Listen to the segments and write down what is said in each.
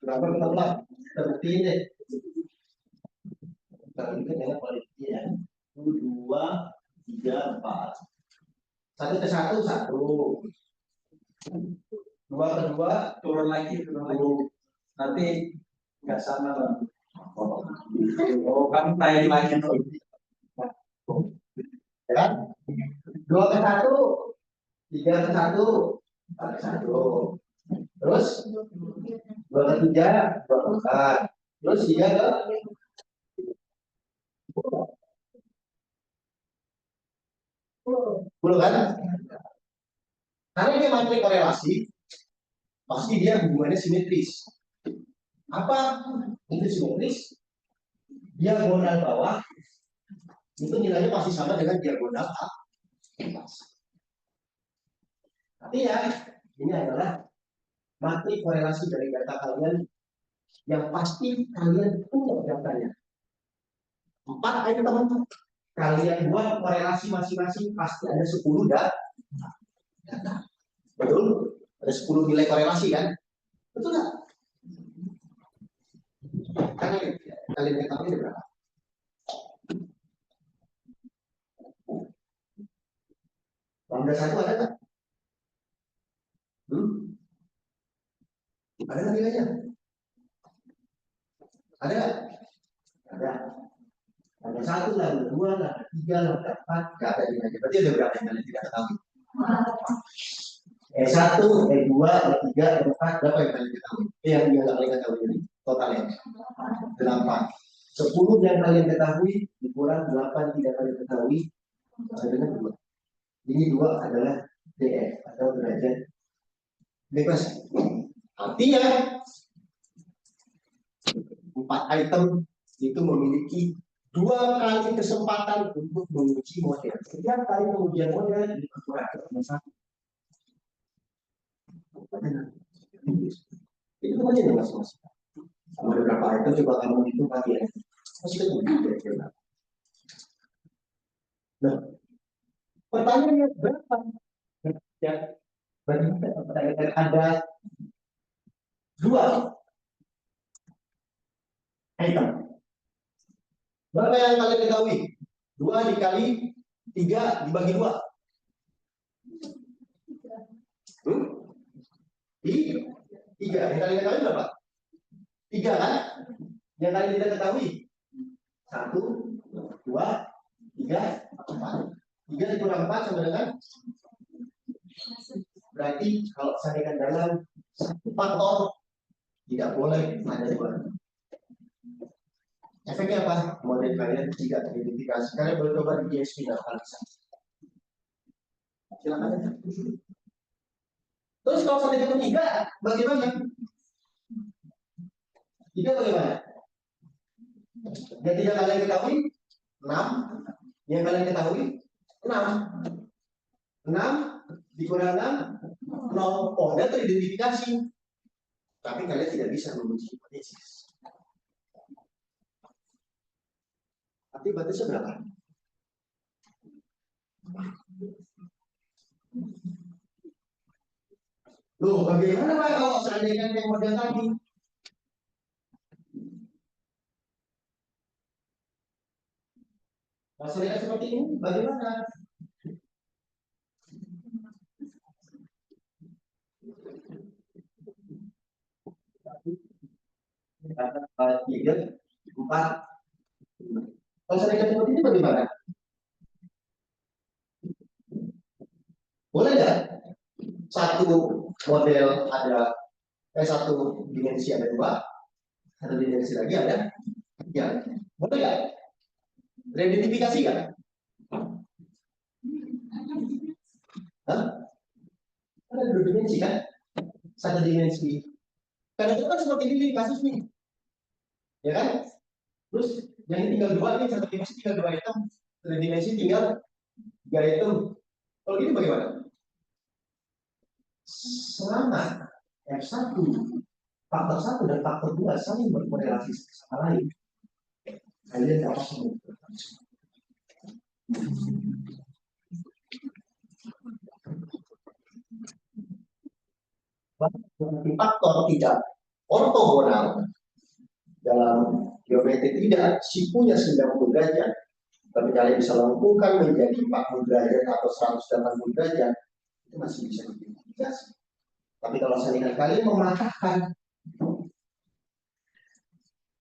Berapa kita ulang? Kita buktiin deh. Kalau ini kan kualitasnya ya. 2, 3, 4. 1 ke 1, 1. 2 ke 2, turun lagi. Nanti nggak sama bang. Oh, kamu tanya lagi tuh. Ya kan? 2 ke 1, 3 ke 1, 4 ke 1. Terus 2 ke 3, 2 ke 4. Terus 3 ke 10 kan? Karena dia matrik korelasi, pasti dia hubungannya simetris. Apa itu simetris? Diagonal bawah itu nilainya pasti sama dengan diagonal atas. Artinya ini adalah matrik korelasi dari data kalian yang pasti kalian punya datanya. 4 item kalian buat korelasi masing-masing pasti ada 10 data. Betul? Ada 10 nilai korelasi kan? Betul nggak? Kalian ketahui ada berapa? Lambda 1 ada nggak? Ada nggak nilainya? Ada nggak? Ada. Ada 1 lah, ada 2 lah, ada 3 lah, ada 4. Nggak ada nilainya. Berarti ada berapa yang kalian tidak ketahui? E1, E2, E3, E4, berapa yang kalian ketahui? Yang nggak kalian ketahui ini totalnya 8. 10 yang kalian ketahui dikurang 8 tidak kalian ketahui adalah 2. Ini 2 adalah DF atau derajat bebas. Artinya 4 item itu memiliki 2 kali kesempatan untuk menguji model. Setiap kali pengujian model diperkuat dengan 1. Itu aja nih mas. Sama beberapa item coba kamu hitung lagi ya. Masih ketemu. Nah, pertanyaannya berapa? Ya, pertanyaan ada 2 item. Berapa yang kalian ketahui? 2 dikali 3 dibagi 2. 3. Yang kalian ketahui berapa? 3 kan? Yang kalian tidak ketahui? 1, 2, 3, 4. 3 dikurang 4 sama dengan? Berarti kalau saya dalam 1 faktor tidak boleh ada 2. Efeknya apa? Model kalian tidak teridentifikasi. Kalian boleh coba di GSP daftar bisa. Silakan. Terus kalau sampai ketemu 3, bagaimana? 3 bagaimana? Yang tidak kalian ketahui 6. Yang kalian ketahui 6. 6 dikurang 6 0. Oh, dia teridentifikasi. Tapi kalian tidak bisa menguji hipotesis. Tapi batasnya berapa? Loh, bagaimana Pak kalau seandainya yang model tadi? Masalahnya seperti ini, bagaimana? Kata 3, 4. Kalau seandainya seperti ini bagaimana? Boleh nggak? Satu model ada, satu dimensi ada 2, satu dimensi lagi ada 3. Boleh nggak? Reidentifikasi nggak? Hah? Ada 2 dimensi kan? Satu dimensi. Karena itu kan seperti ini kasus nih, ya kan? Terus yang ini tinggal 2 nih, satu dimensi tinggal 2 item, satu dimensi tinggal 3 item. Kalau gini bagaimana? Selama F1, faktor 1 dan faktor 2 saling berkorelasi sama lain, kalian dapat mengukur. faktor tidak ortogonal dalam geometri tidak sikunya 90 derajat, tapi kalian bisa lengkungkan menjadi 40 derajat atau 180 derajat, itu masih bisa diidentifikasi. Tapi kalau seandainya kalian mematahkan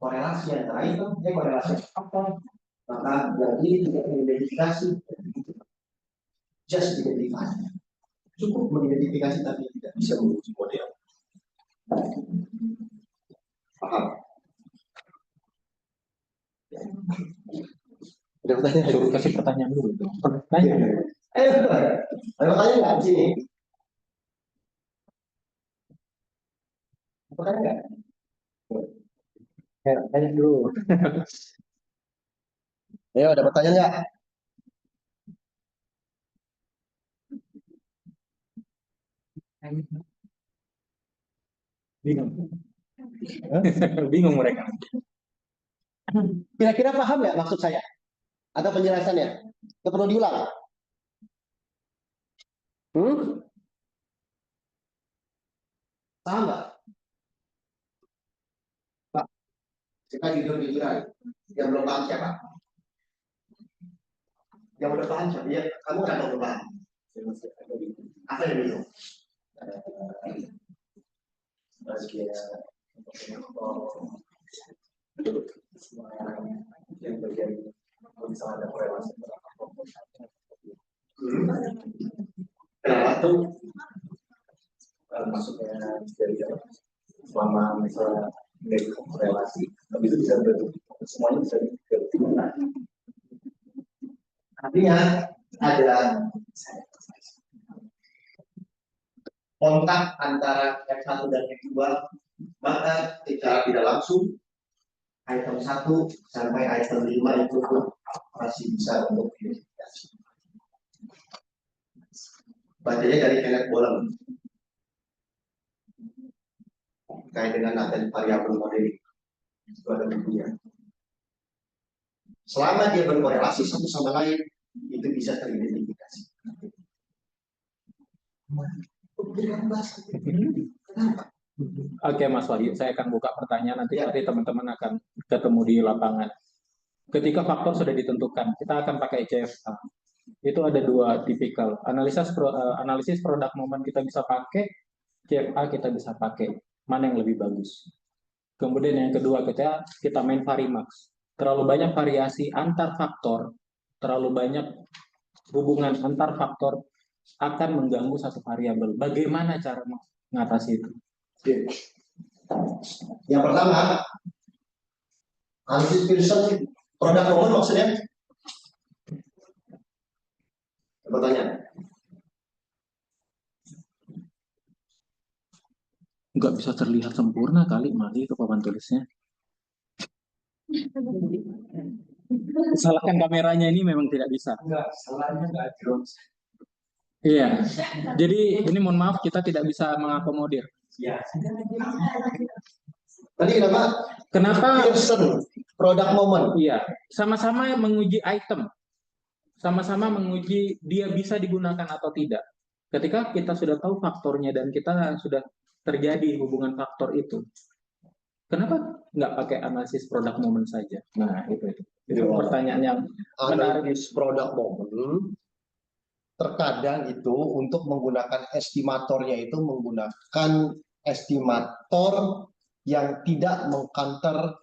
korelasi antara itu, korelasi apa? Maka berarti tidak mengidentifikasi, just identifikasi. Cukup mengidentifikasi tapi tidak bisa menguji model. Paham? Ada pertanyaan? Suruh kasih pertanyaan dulu. Tanya. Ada pertanyaan nggak di sini? Pertanyaan nggak? Tanya dulu. Ayo, ada pertanyaan nggak? Bingung. Bingung mereka. Kira-kira paham nggak maksud saya? Atau penjelasannya? Nggak perlu diulang? Paham nggak? Pak, kita jujur-jujuran. Yang belum paham siapa? Yang udah paham siapa? Ya, kamu kan belum paham. Apa yang bingung? Yang terjadi misalnya ada korelasi Kenapa tuh? maksudnya dari selama misalnya dari korelasi tapi itu bisa berarti semuanya bisa dipertimbangkan. Artinya ada kontak antara F1 dan F2, maka secara tidak langsung item 1 sampai item 5 itu masih bisa untuk identifikasi. Bacanya dari Kenneth Bolam terkait dengan latent variabel modeling. Itu ada bukunya. Selama dia berkorelasi satu sama lain, itu bisa teridentifikasi. Oke, Mas Wahyu, saya akan buka pertanyaan nanti teman-teman akan ketemu di lapangan. Ketika faktor sudah ditentukan, kita akan pakai CFA. Itu ada dua tipikal. Analisis produk moment kita bisa pakai, CFA kita bisa pakai. Mana yang lebih bagus? Kemudian yang kedua, kita main varimax. Terlalu banyak variasi antar faktor, terlalu banyak hubungan antar faktor akan mengganggu satu variabel. Bagaimana cara mengatasi itu? Yang pertama, analisis Pearson produk moment maksudnya? Pertanyaan. Nggak bisa terlihat sempurna kali, Mali, ke papan tulisnya. Salahkan kameranya ini memang tidak bisa. Enggak, salahnya enggak drone. Iya. Jadi ini mohon maaf kita tidak bisa mengakomodir. Ya. Tadi kenapa Pearson produk moment? Iya, sama-sama menguji item. Sama-sama menguji dia bisa digunakan atau tidak. Ketika kita sudah tahu faktornya dan kita sudah terjadi hubungan faktor itu, kenapa nggak pakai analisis produk moment saja? Nah, itu. Itu pertanyaan yang menarik. Analisis produk moment terkadang itu untuk menggunakan estimatornya itu menggunakan estimator yang tidak mengcounter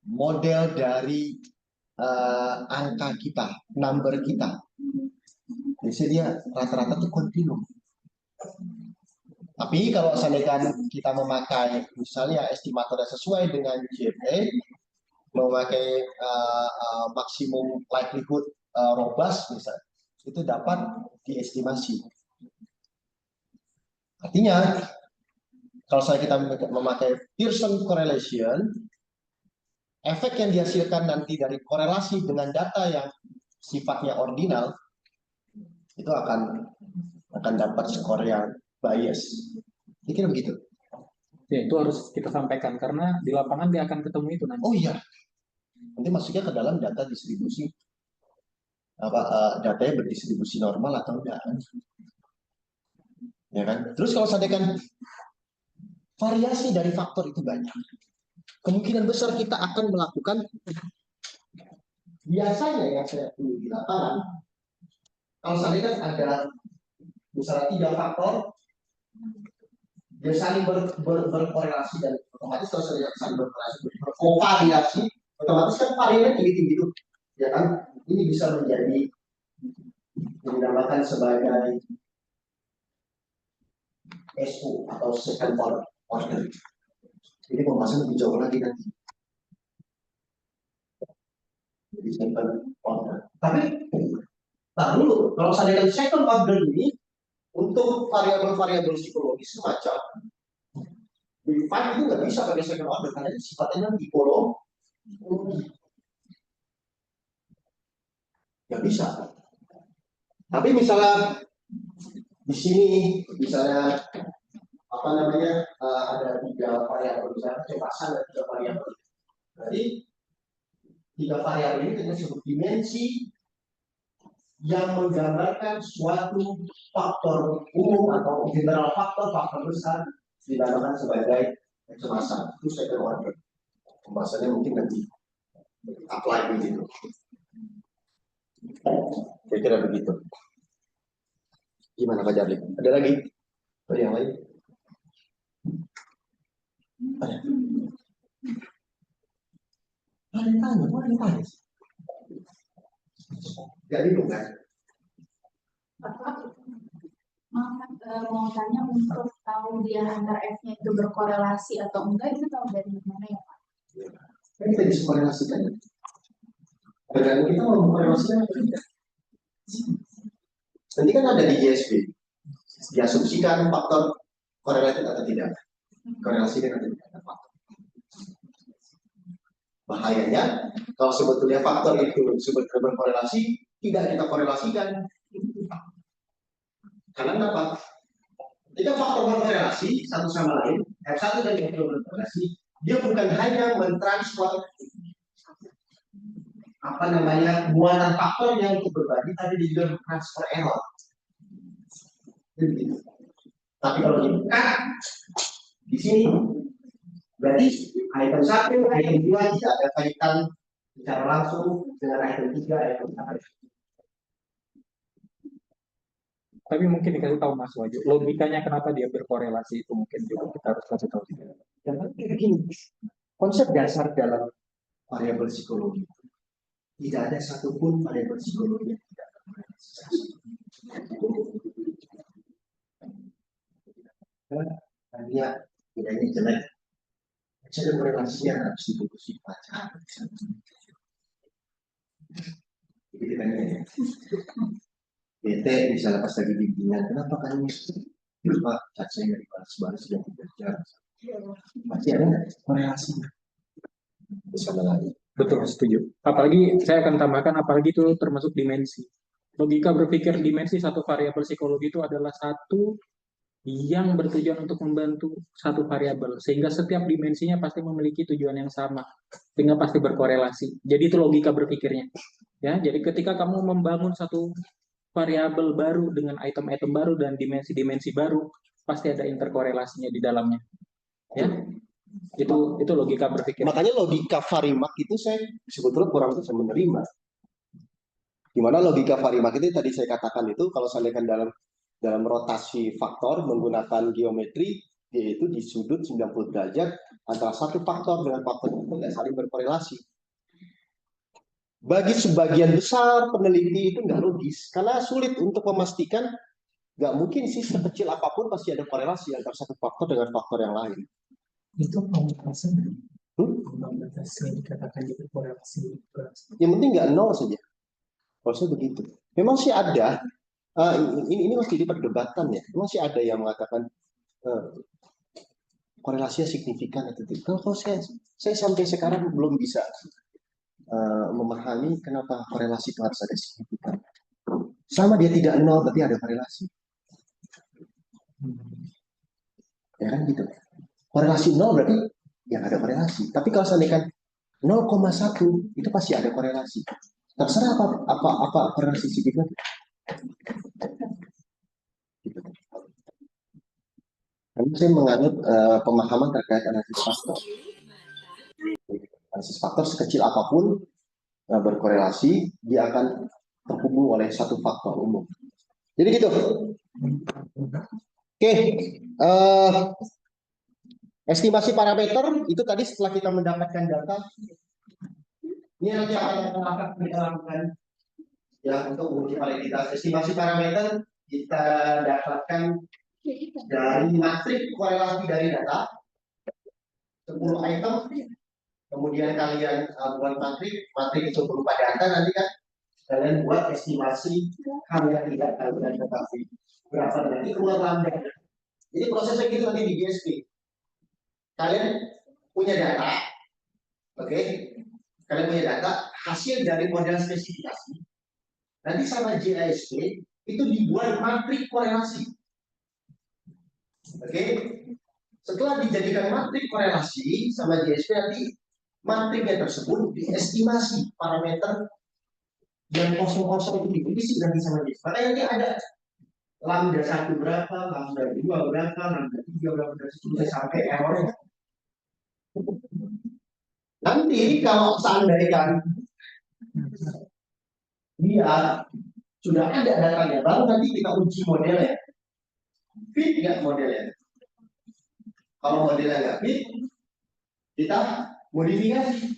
model dari angka kita, number kita. Jadi dia rata-rata itu kontinum. Tapi kalau seandainya kita memakai misalnya estimator yang sesuai dengan GFA, memakai maksimum likelihood robust misalnya, itu dapat diestimasi. Artinya, kalau kita memakai Pearson correlation, efek yang dihasilkan nanti dari korelasi dengan data yang sifatnya ordinal, itu akan dapat skor yang bias. Kira begitu. Ya, itu harus kita sampaikan karena di lapangan dia akan ketemu itu nanti. Oh iya, nanti masuknya ke dalam data distribusi. Datanya berdistribusi normal atau enggak? Ya kan? Terus kalau seandainya variasi dari faktor itu banyak, kemungkinan besar kita akan melakukan biasanya yang saya temui di lapangan. Kalau seandainya ada misalnya 3 faktor, dia saling berkorelasi dan otomatis kalau saling berkorelasi, berkovariasi, otomatis kan variannya tinggi-tinggi itu, ya kan? Ini bisa menjadi yang dinamakan sebagai SO atau second order. Ini pembahasan lebih jauh lagi nanti. Jadi second order. Tapi nah dulu kalau seandainya second order ini untuk variabel-variabel psikologis semacam define itu nggak bisa pakai second order karena itu sifatnya tipologi. Nggak bisa. Tapi misalnya di sini misalnya apa namanya ada 3 variabel misalnya kecepasan ada 3 variabel. Jadi 3 variabel ini kita sebut dimensi yang menggambarkan suatu faktor umum atau general faktor besar dinamakan sebagai kecemasan. Itu second order. Pembahasannya mungkin nanti apply begitu. Kira-kira begitu. Gimana Pak Jarli? Ada lagi? Ada yang lain? Ada. Ada yang tanya, ada yang tanya. Gak bingung kan? Mau tanya untuk tahu dia antar F-nya itu berkorelasi atau enggak, itu tahu dari mana ya Pak? Kan kita bisa korelasikan. Tergantung kita mau mengkorelasikan atau tidak. Nanti kan ada di GSB. Diasumsikan faktor korelatif atau tidak. Korelasikan atau tidak. Bahayanya, kalau sebetulnya faktor itu sebetulnya berkorelasi, tidak kita korelasikan. Karena kenapa? Ketika faktor berkorelasi satu sama lain, F1 dan F2 berkorelasi, dia bukan hanya mentransfer apa namanya muatan faktornya untuk berbagi, tapi dia juga mentransfer error. Jadi, tapi kalau di sini berarti item 1, item 2 tidak ada kaitan secara langsung dengan item 3, item 4. Tapi mungkin dikasih tahu Mas Wahyu, logikanya kenapa dia berkorelasi itu mungkin juga kita harus kasih tahu. Dan begini, konsep dasar dalam variabel psikologi tidak ada satupun variabel psikologi yang tidak berkorelasi. Hanya bedanya jelek. Jadi korelasinya harus ditutupi baca. Jadi kan ya. BT misalnya pas lagi bimbingan, kenapa kamu lupa cacing dari balas-balas sudah 3 jam? Pasti ada nggak korelasinya? Bersama lagi. Betul, setuju. Apalagi saya akan tambahkan, apalagi itu termasuk dimensi. Logika berpikir dimensi satu variabel psikologi itu adalah satu yang bertujuan untuk membantu satu variabel, sehingga setiap dimensinya pasti memiliki tujuan yang sama, sehingga pasti berkorelasi. Jadi itu logika berpikirnya. Ya, jadi ketika kamu membangun satu variabel baru dengan item-item baru dan dimensi-dimensi baru, pasti ada interkorelasinya di dalamnya. Ya, itu logika berpikir. Makanya logika Varimak itu saya sebetulnya kurang bisa menerima. Gimana logika Varimak itu tadi saya katakan itu kalau saya lihat dalam rotasi faktor menggunakan geometri, yaitu di sudut 90 derajat antara satu faktor dengan faktor itu nggak saling berkorelasi. Bagi sebagian besar peneliti itu nggak logis, karena sulit untuk memastikan, nggak mungkin sih sekecil apapun pasti ada korelasi antara satu faktor dengan faktor yang lain. Itu pembatasan dikatakan itu korelasi. Yang penting nggak nol saja. Harusnya begitu. Memang sih ada. Ini masih diperdebatkan ya. Memang sih ada yang mengatakan korelasinya signifikan atau tidak. Kalau saya sampai sekarang belum bisa memahami kenapa korelasi itu harus ada signifikan. Sama dia tidak nol, berarti ada korelasi. Ya kan gitu. Korelasi nol berarti yang ada korelasi. Tapi kalau seandainya 0,1 itu pasti ada korelasi. Terserah apa korelasi signifikan. Gitu. Kami saya menganut pemahaman terkait analisis faktor. Analisis faktor sekecil apapun berkorelasi, dia akan terhubung oleh satu faktor umum. Jadi gitu. Oke, estimasi parameter itu tadi setelah kita mendapatkan data, ini nanti akan kita lakukan ya untuk menguji validitas. Estimasi parameter kita dapatkan dari matriks korelasi dari data 10 item, kemudian kalian buat matrik itu berupa data, nanti kan kalian buat estimasi harga tidak kalian ketahui berapa nanti keluar lambda. Jadi prosesnya gitu nanti di GSP. Kalian punya data, oke? Kalian punya data hasil dari model spesifikasi. Nanti sama JASP itu dibuat matrik korelasi. Oke? Setelah dijadikan matrik korelasi sama JSP, nanti matriknya tersebut diestimasi parameter yang kosong-kosong itu diisi nanti sama JSP. Makanya nanti ada lambda 1 berapa, lambda 2 berapa, lambda 3 berapa, dan seterusnya sampai errornya. Nanti kalau seandainya dia sudah ada datanya, baru nanti kita uji modelnya. Fit nggak modelnya? Kalau modelnya nggak fit, kita modifikasi.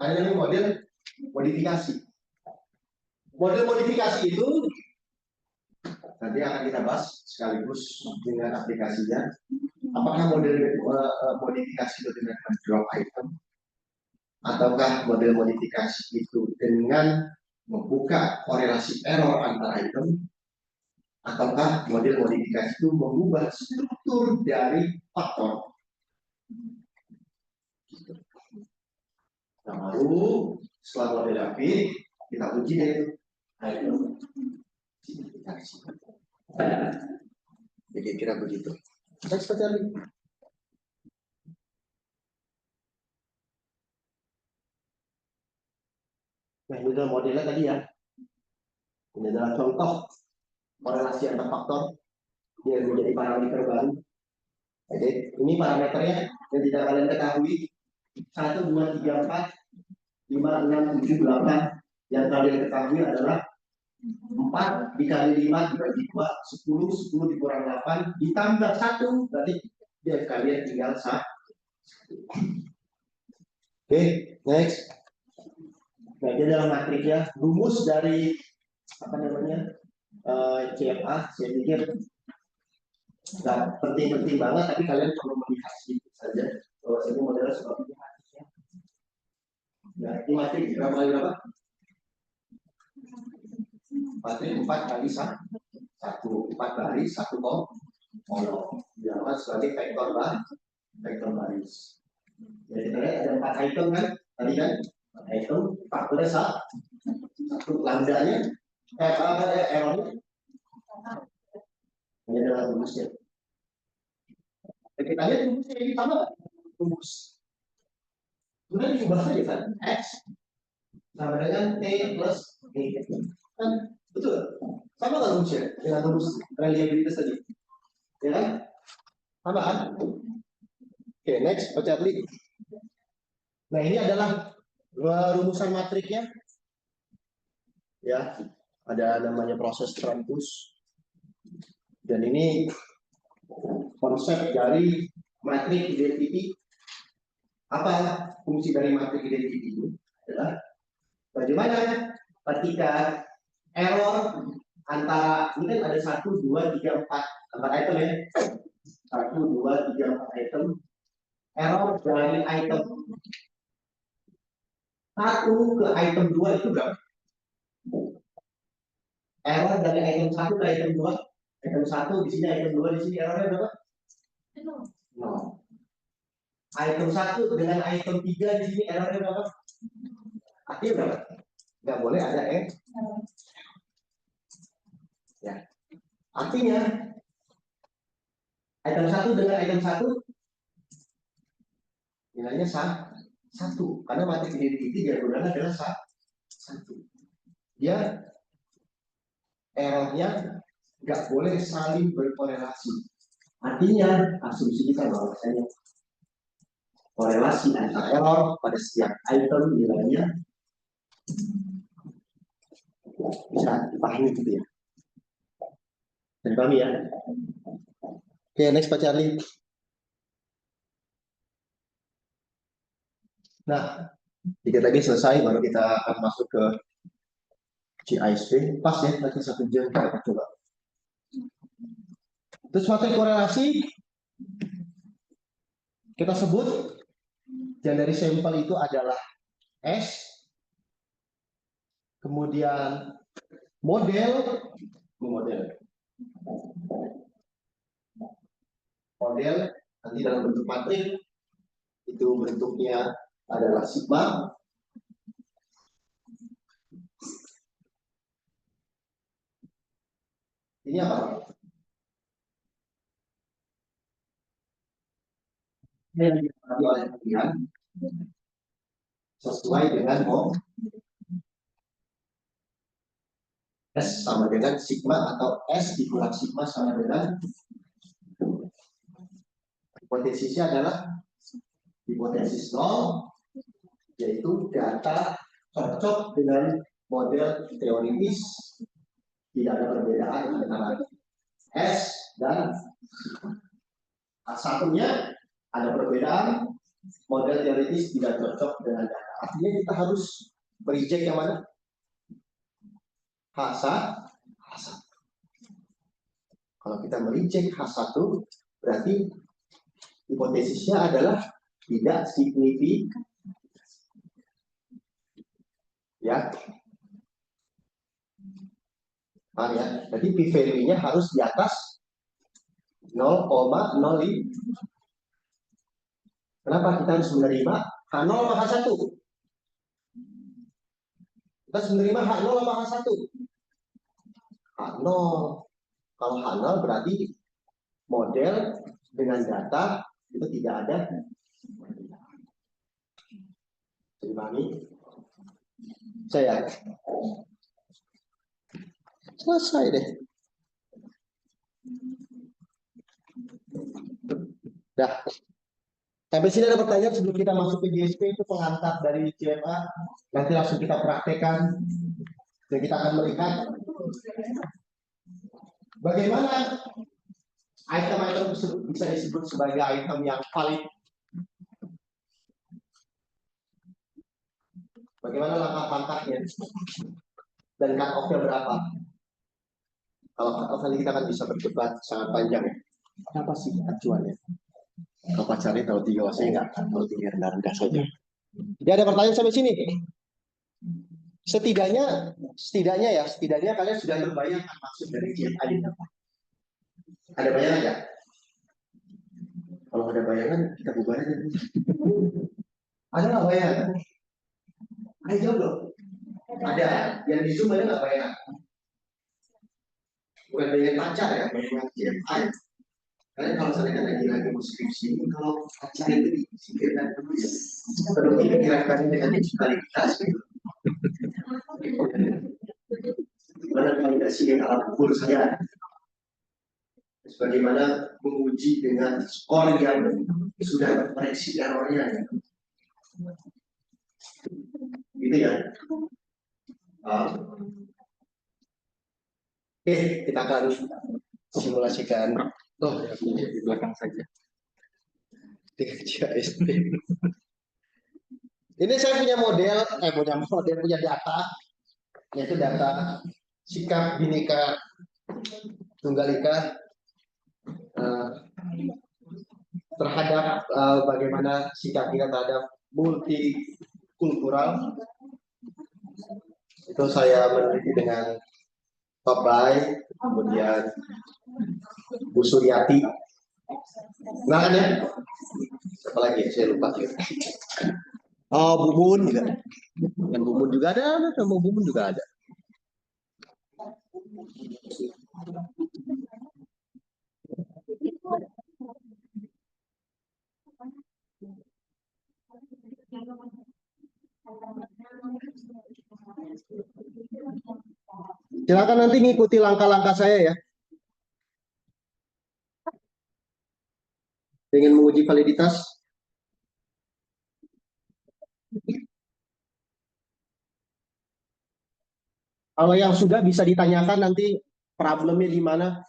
Ada namanya model modifikasi. Model modifikasi itu nanti akan kita bahas sekaligus dengan aplikasinya. Apakah model modifikasi itu dengan drop item, ataukah model modifikasi itu dengan membuka korelasi error antara item, ataukah model modifikasi itu mengubah struktur dari faktor. Nah, baru setelah model fit kita uji deh itu. Jadi kira begitu. Next sekali. Nah, ini adalah modelnya tadi ya. Ini adalah contoh korelasi antar faktor yang menjadi parameter baru. Oke, ini parameternya yang tidak kalian ketahui 1, 2, 3, 4, 5, 6, 7, 8. Yang kalian ketahui adalah 4 dikali 5 dibagi 2, 10, 10 dikurang 8 ditambah 1, berarti dia kalian tinggal 1. Oke, next. Nah, ini adalah matriknya, rumus dari apa namanya CFA. Saya pikir nggak penting-penting banget, tapi kalian perlu melihat sedikit saja bahwa ini modelnya seperti ini. Nah, ini matrik berapa kali berapa? Matrik 4 kali 1, 4 kali 1 kol, dilakukan sebagai vektor baris. Jadi kita lihat ada 4 item kan, tadi kan item faktornya 1, lambdanya errornya ini adalah rumusnya. Kita lihat rumusnya ini sama rumus. Kemudian diubah saja kan, x sama dengan t plus e. Kan betul, sama kan rumusnya dengan rumus reliabilitas tadi, ya kan? Sama kan? Oke, next, baca klik. Nah, ini adalah rumusan matriknya. Ya, ada namanya proses Trempus. Dan ini konsep dari matrik identity. Apa fungsi dari matrik identity itu? Adalah bagaimana ketika error antara, ini kan ada 1, 2, 3, 4 item ya. 1, 2, 3, 4 item. Error dari item 1 ke item 2 itu berapa? Error dari item 1 ke item 2. Item 1 di sini, item 2 di sini, errornya berapa? 0. Item 1 dengan item 3 di sini, errornya berapa? Artinya berapa? Nggak boleh ada ya. Artinya item 1 dengan item 1 nilainya 1, karena matrik identity diagonalnya adalah 1. Dia errornya nggak boleh saling berkorelasi. Artinya asumsi kita bahwasanya korelasi antar error pada setiap item nilainya bisa dipahami gitu ya. Dan kami ya. Oke, next Pak Charlie. Nah, dikit lagi selesai baru kita akan masuk ke GISP. Pas ya, lagi 1 jam kita coba. Terus materi korelasi kita sebut yang dari sampel itu adalah S, kemudian model nanti dalam bentuk matrik itu bentuknya adalah sigma. Ini apa? Ini yang dipahami oleh kalian sesuai dengan S sama dengan sigma atau S dikurang sigma sama dengan hipotesisnya adalah hipotesis 0, yaitu data cocok dengan model teoritis, tidak ada perbedaan antara S dan satunya ada perbedaan, model teoritis tidak cocok dengan data. Artinya kita harus mereject yang mana? H1. Kalau kita mereject H1, berarti hipotesisnya adalah tidak signifikan. Ya. Paham ya? Jadi p-value-nya harus di atas 0,05. Kenapa kita harus menerima H0 sama H1? Kita harus menerima H0 sama H1. H0. Kalau H0 berarti model dengan data itu tidak ada. Dipahami? Saya selesai deh. Dah. Sampai sini ada pertanyaan sebelum kita masuk ke GSP, itu pengantar dari CMA. Nanti langsung kita praktekkan dan kita akan melihat bagaimana item-item tersebut bisa disebut sebagai item yang valid. Bagaimana langkah-langkahnya dan cut-off-nya berapa. Kalau cut-off nanti kita akan bisa berdebat sangat panjang ya. Apa sih acuannya? Kalau pacarnya tahu 3, saya nggak tahu 3 rendah-rendah saja. Jadi ada pertanyaan sampai sini. Setidaknya kalian sudah terbayangkan maksud dari GMA ini apa? Ada bayangan nggak? Kalau ada bayangan, kita bubar aja. Ada nggak bayangan? Ayo jawab dong. Ada. Yang di Zoom ada nggak bayangan? Bukan bayangan pacar ya, bayangan GMA. Karena kalau saya lagi mau skripsi, kalau pacar itu disingkirkan terus, perlu dikira-kira dengan disparitas. Bagaimana validasi dengan alat ukur saya? Bagaimana menguji dengan skor yang sudah terkoreksi errornya? Gitu ya. Oke, kita akan simulasikan. Oh, di belakang saja. Ini saya punya punya data, yaitu data sikap Bhinneka Tunggal Ika terhadap bagaimana sikap kita terhadap multikultural. Itu saya meneliti dengan Pak Bay, kemudian Bu Suryati. Nah kan ya? Siapa lagi? Saya lupa. Oh, Bu Mun juga. Dan Bu Mun juga ada, sama Bu Mun juga ada. Silakan nanti ngikuti langkah-langkah saya ya. Ingin menguji validitas? Kalau yang sudah bisa ditanyakan nanti problemnya di mana.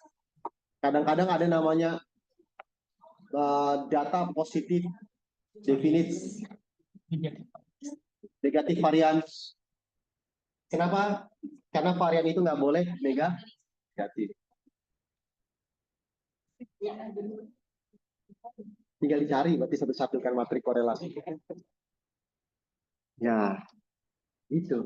Kadang-kadang ada namanya data positif definite negatif varian. Kenapa? Karena varian itu nggak boleh negatif. Tinggal dicari, berarti satu-satukan matrik korelasi. Ya, itu.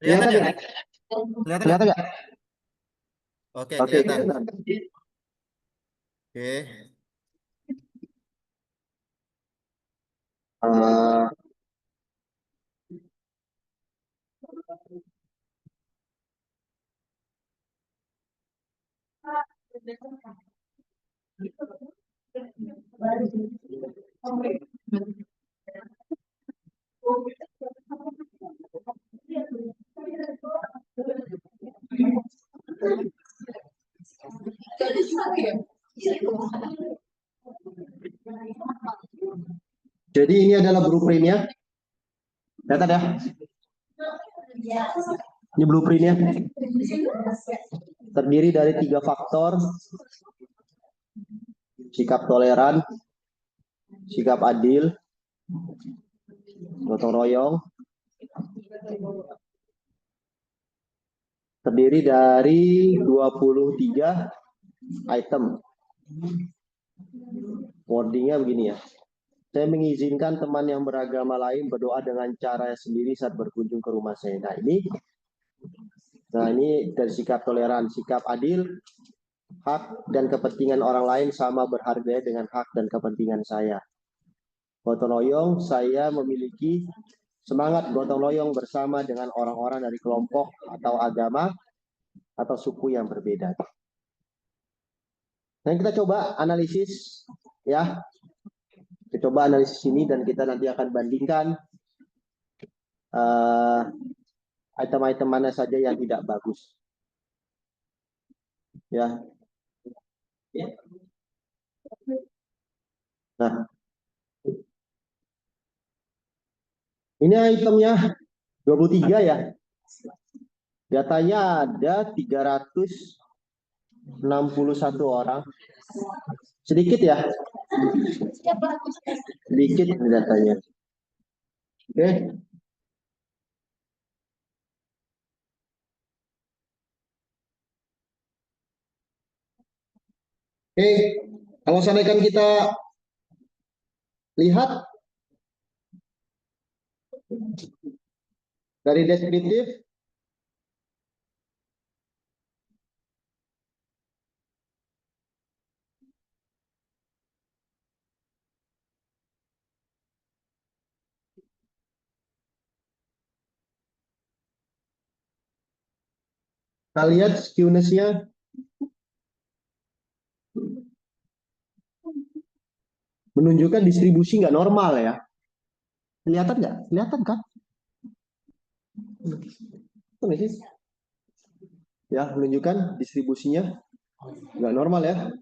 Kelihatan ya? Kelihatan Kelihatan nggak? nggak? Oke, Oke, kelihatan. Oke. Eh, jadi ini adalah blueprintnya. Kelihatan ya? Ini blueprintnya. Terdiri dari 3 faktor. Sikap toleran, sikap adil, gotong royong. Terdiri dari 23 item. Wordingnya begini ya. Saya mengizinkan teman yang beragama lain berdoa dengan cara sendiri saat berkunjung ke rumah saya. Nah ini dari sikap toleran, sikap adil, hak dan kepentingan orang lain sama berharga dengan hak dan kepentingan saya. Gotong royong, saya memiliki semangat gotong royong bersama dengan orang-orang dari kelompok atau agama atau suku yang berbeda. Nah kita coba analisis ya. Kita coba analisis ini dan kita nanti akan bandingkan item-item mana saja yang tidak bagus. Ya. Nah, ini itemnya 23 ya. Datanya ada 361 orang. Sedikit ya. Sedikit datanya. Oke. Oke, kalau seandainya kita lihat dari deskriptif, kita lihat skewness-nya menunjukkan distribusi nggak normal ya. Kelihatan nggak? Kelihatan kan? Ini sih. Ya, menunjukkan distribusinya nggak normal ya.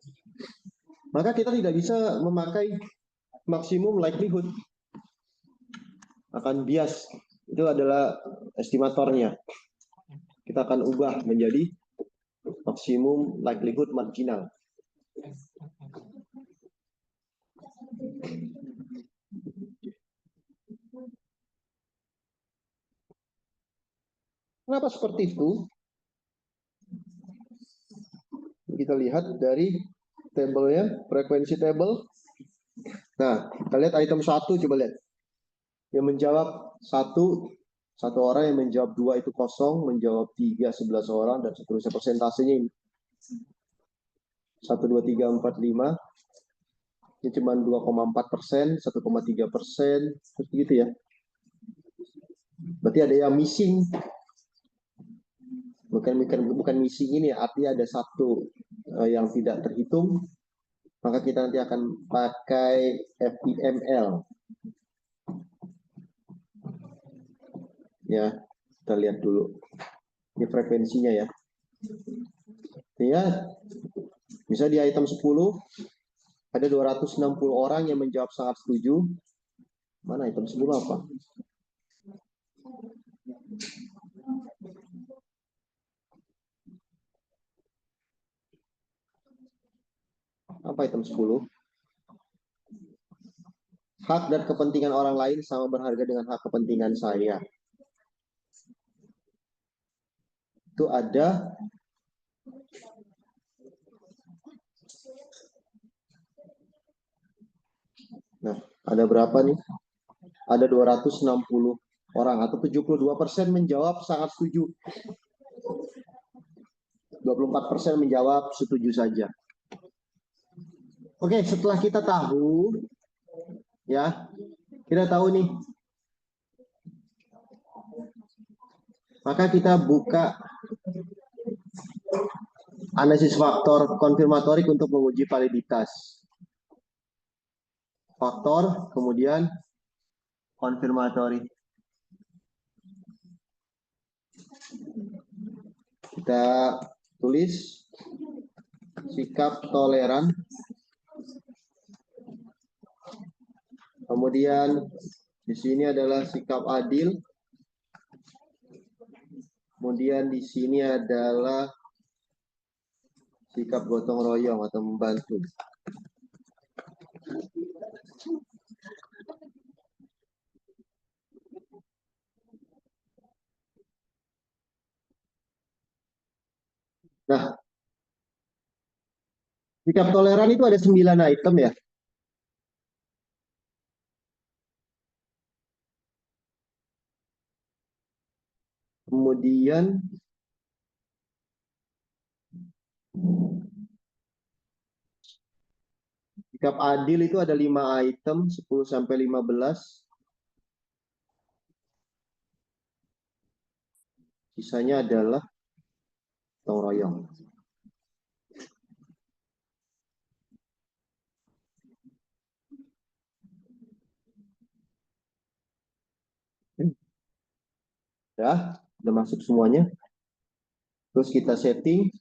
Maka kita tidak bisa memakai maksimum likelihood. Akan bias. Itu adalah estimatornya. Kita akan ubah menjadi maksimum likelihood marginal. Kenapa seperti itu? Kita lihat dari tabelnya, frekuensi table. Nah, kita lihat item 1, coba lihat. Yang menjawab satu orang, yang menjawab 2 itu kosong, menjawab 3 11 orang, dan seterusnya. Persentasenya ini 1, 2, 3, 4, 5. Ini cuma 2,4%, 1,3%, seperti gitu ya. Berarti ada yang missing. Bukan missing ini, artinya ada satu yang tidak terhitung. Maka kita nanti akan pakai FIML. Ya, kita lihat dulu. Ini frekuensinya ya. Ya, bisa di item 10 ada 260 orang yang menjawab sangat setuju. Mana item 10 apa? Apa item 10? Hak dan kepentingan orang lain sama berharga dengan hak kepentingan saya. Itu ada ada berapa nih? Ada 260 orang atau 72% menjawab sangat setuju. 24% menjawab setuju saja. Oke, setelah kita tahu ya, kita tahu nih. Maka kita buka analisis faktor konfirmatorik untuk menguji validitas. Faktor, kemudian konfirmatori. Kita tulis sikap toleran. Kemudian di sini adalah sikap adil. Kemudian di sini adalah sikap gotong royong atau membantu. Nah, sikap toleran itu ada 9 item ya. Kemudian sikap adil itu ada 5 item, 10 sampai 15. Sisanya adalah gotong royong. Ya, udah masuk semuanya. Terus kita setting.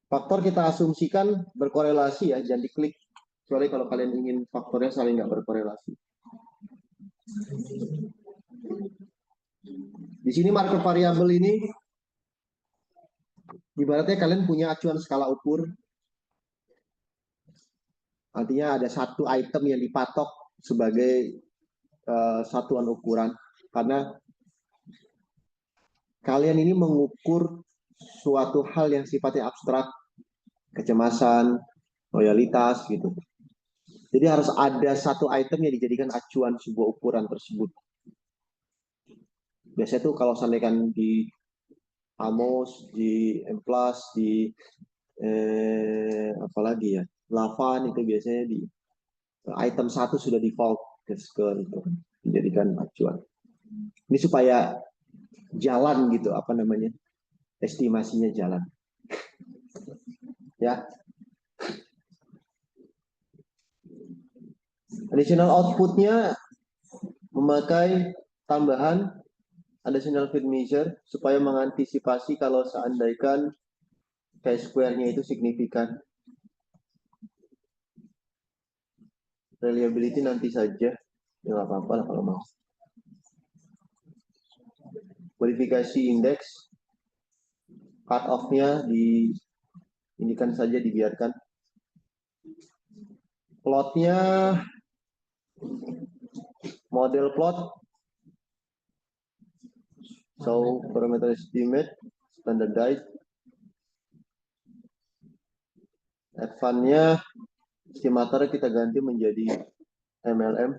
Faktor kita asumsikan berkorelasi ya, jangan diklik. Kecuali kalau kalian ingin faktornya saling nggak berkorelasi. Di sini marker variabel ini, ibaratnya kalian punya acuan skala ukur. Artinya ada satu item yang dipatok sebagai satuan ukuran. Karena kalian ini mengukur suatu hal yang sifatnya abstrak, kecemasan, loyalitas gitu. Jadi harus ada satu item yang dijadikan acuan sebuah ukuran tersebut. Biasanya tuh kalau sampaikan di Amos, di M+, di apalagi ya, Lavan itu biasanya di item 1 sudah default ke itu dijadikan acuan. Ini supaya jalan gitu, apa namanya, estimasinya jalan. Ya. Additional outputnya memakai tambahan additional fit measure supaya mengantisipasi kalau seandainya chi-square-nya itu signifikan. Reliability nanti saja, ya nggak apa-apa lah kalau mau. Verifikasi indeks, cut off-nya diindikan saja, dibiarkan. Plotnya model plot, so parameter estimate, standardized. Advance-nya estimator kita ganti menjadi MLM.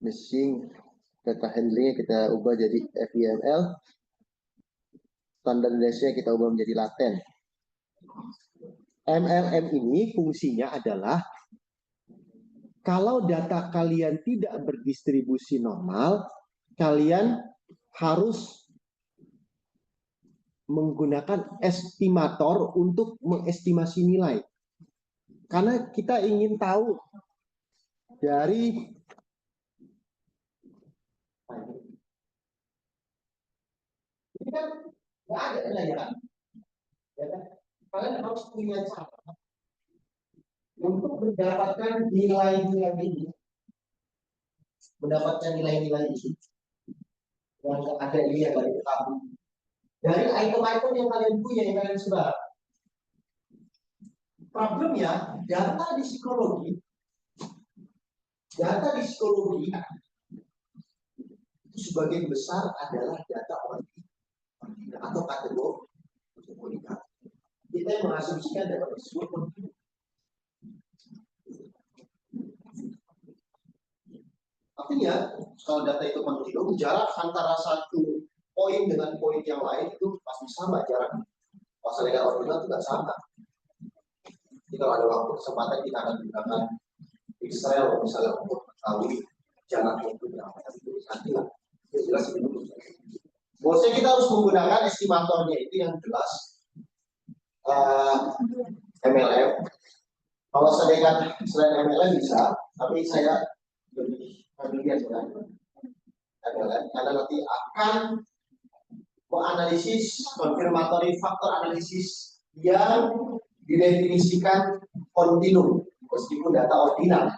Missing data handling-nya kita ubah jadi FIML. Standardized-nya kita ubah menjadi laten. MLM ini fungsinya adalah kalau data kalian tidak berdistribusi normal, kalian harus menggunakan estimator untuk mengestimasi nilai. Karena kita ingin tahu dari ini kan nggak ada penilaian, ya kan? Kalian harus punya cara untuk mendapatkan nilai-nilai ini, yang ada ini yang dari kamu, dari item-item yang kalian punya, yang kalian sebar. Problemnya data di psikologi itu sebagian besar adalah data ordinal atau kategori. Kita yang mengasumsikan data tersebut ordinal. Artinya kalau data itu kontinum, jarak antara satu poin dengan poin yang lain itu pasti sama jaraknya. Kalau dengan ordinal tidak sama. Jadi kalau ada waktu kesempatan kita akan gunakan Excel misalnya untuk mengetahui jaraknya itu berapa. Itu nanti lah. Jelas itu. Maksudnya kita harus menggunakan estimatornya itu yang jelas. MLM. Kalau selain MLM bisa, tapi saya lebih familiar dengan MLM karena nanti akan menganalisis konfirmatory faktor analisis yang didefinisikan kontinum meskipun data ordinal.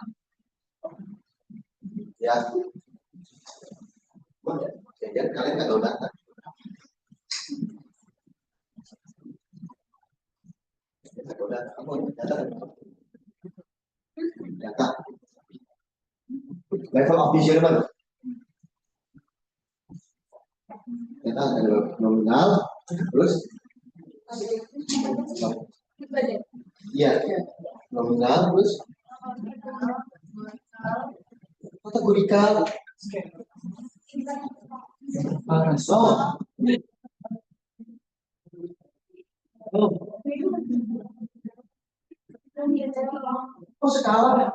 Ya. Jadi kalian nggak tahu data. Data. Level of measurement. Data ada nominal, terus iya, nominal, terus kategorikal. Skala.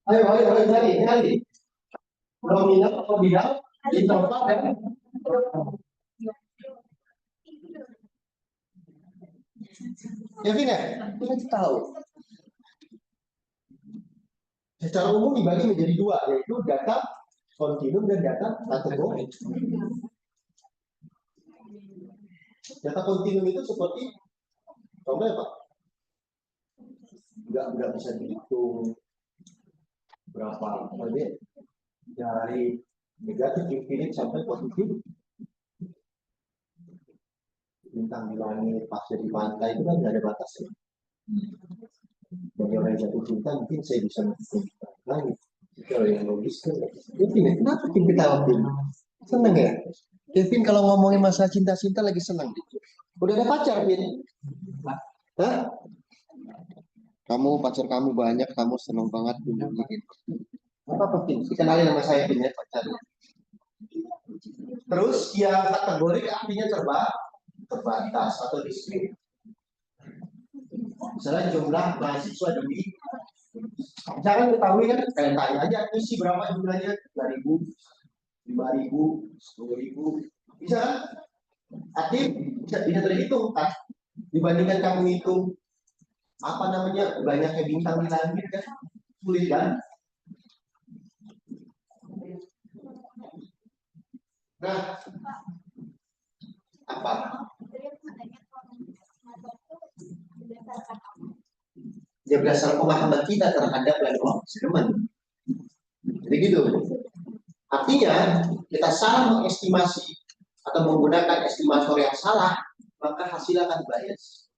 Ayo cari. Nominal, ordinal, interval dan Kevin ya, kita tahu. Secara umum dibagi menjadi dua, yaitu data kontinum dan data kategori. Data kontinum itu seperti, contohnya Pak, nggak bisa dihitung berapa dari negatif infinite sampai positif. Bintang di langit, pasir di pantai itu kan nggak ada batasnya. Bagi orang yang jatuh cinta mungkin saya bisa menghitung lagi. Kalau yang logis kan infinite. Kenapa tim kita waktu ini seneng ya? Kevin kalau ngomongin masalah cinta-cinta lagi senang. Udah ada pacar, Vin? Hah? Kamu pacar kamu banyak, kamu senang banget bunyiin. Apa Vin? Dikenalin nama saya Vin ya pacarnya. Terus yang kategori artinya terbatas atau diskrim. Misalnya jumlah mahasiswa di jangan ketahui kan, kalian tanya aja isi berapa jumlahnya, 3.000, 5.000, 10.000, bisa kan? Aktif bisa terhitung kan? Dibandingkan kamu hitung apa namanya banyaknya bintang di langit kan, sulit kan? Nah, apa? Ya berdasarkan pemahaman kita terhadap level semen. Jadi gitu. Artinya kita salah mengestimasi atau menggunakan estimator yang salah, maka hasil akan bias.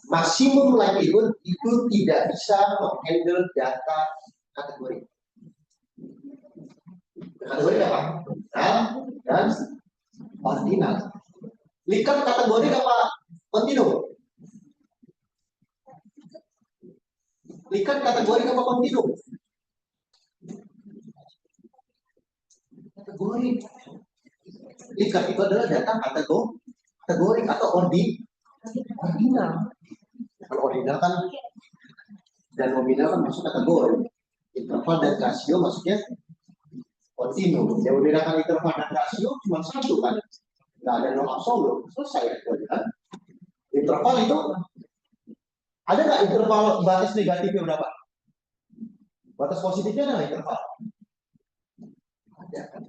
Maksimum likelihood itu tidak bisa menghandle data kategori. Kategori apa? Dan ordinal. Likat kategori apa? Kontinum. Likat kategori apa kontinum? Kategori. Likat itu adalah data kategori atau ordinal. Kalau ordinal kan dan nominal kan masuk kategori. Interval dan rasio maksudnya kontinum. Yang membedakan interval dan rasio cuma satu kan. Nggak ada nol absolut. Selesai kan. Interval itu ada nggak interval batas negatifnya berapa? Batas positifnya ada nggak interval? Ada kan?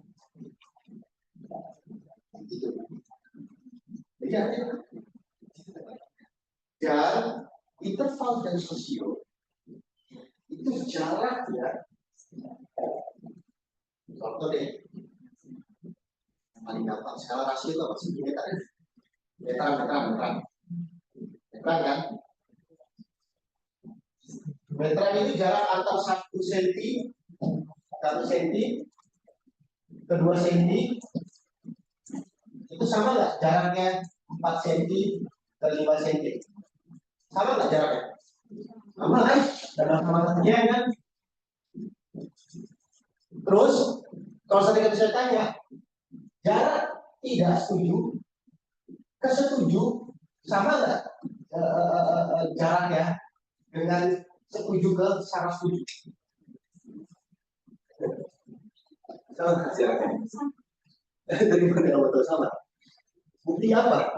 Dan interval dan rasio itu jaraknya. Contoh deh, yang paling gampang skala rasio itu apa sih? Meteran kan? Meteran itu jarak antar 1 cm ke 2 cm itu sama nggak jaraknya 4 cm ke 5 cm? Sama nggak jaraknya? Sama kan? Dan sama-sama kan? Terus kalau saya bisa tanya, jarak tidak setuju ke setuju sama nggak jaraknya dengan setuju ke sangat setuju? Sama nggak jaraknya? Dari mana kamu tahu sama? Bukti apa?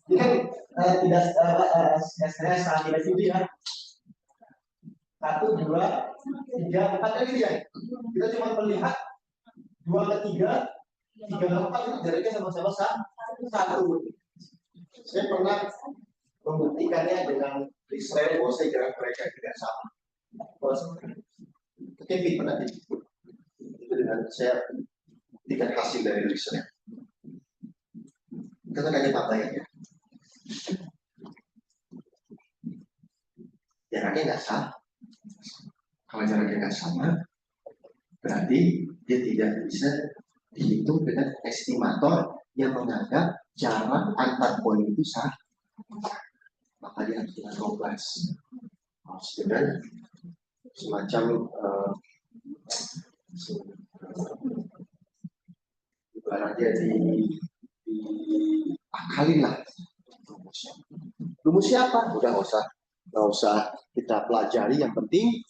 Ini kan tidak tidak studi ya. 1, 2, 3, 4 kali ya. Kita cuma melihat 2 ke 3, 3 ke 4 itu jaraknya sama-sama 1. Saya pernah membuktikannya dengan Israel bahwa saya jarak mereka tidak sama. Kevin pernah itu dengan saya buktikan hasil dari Israel. Kita tanya papanya. Jaraknya nggak sama. Kalau jaraknya nggak sama, berarti dia tidak bisa dihitung dengan estimator yang menganggap jarak antar poin itu sama. Maka dia harus dengan 12. Harus dengan semacam ibaratnya diakalin lah. Rumusnya apa? Udah nggak usah kita pelajari. Yang penting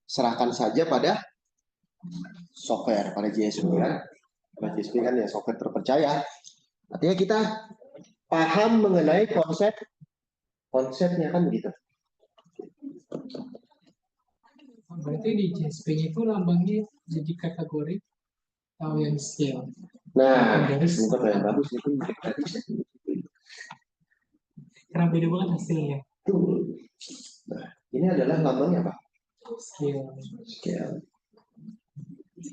serahkan saja pada software, pada JSP kan. Pada JSP kan ya software terpercaya. Artinya kita paham mengenai konsepnya kan begitu. Berarti di JSP-nya itu lambangnya jadi kategori atau yang scale. Nah, untuk yang bagus itu Karena beda banget hasilnya. Nah, ini adalah lambangnya apa? Scale.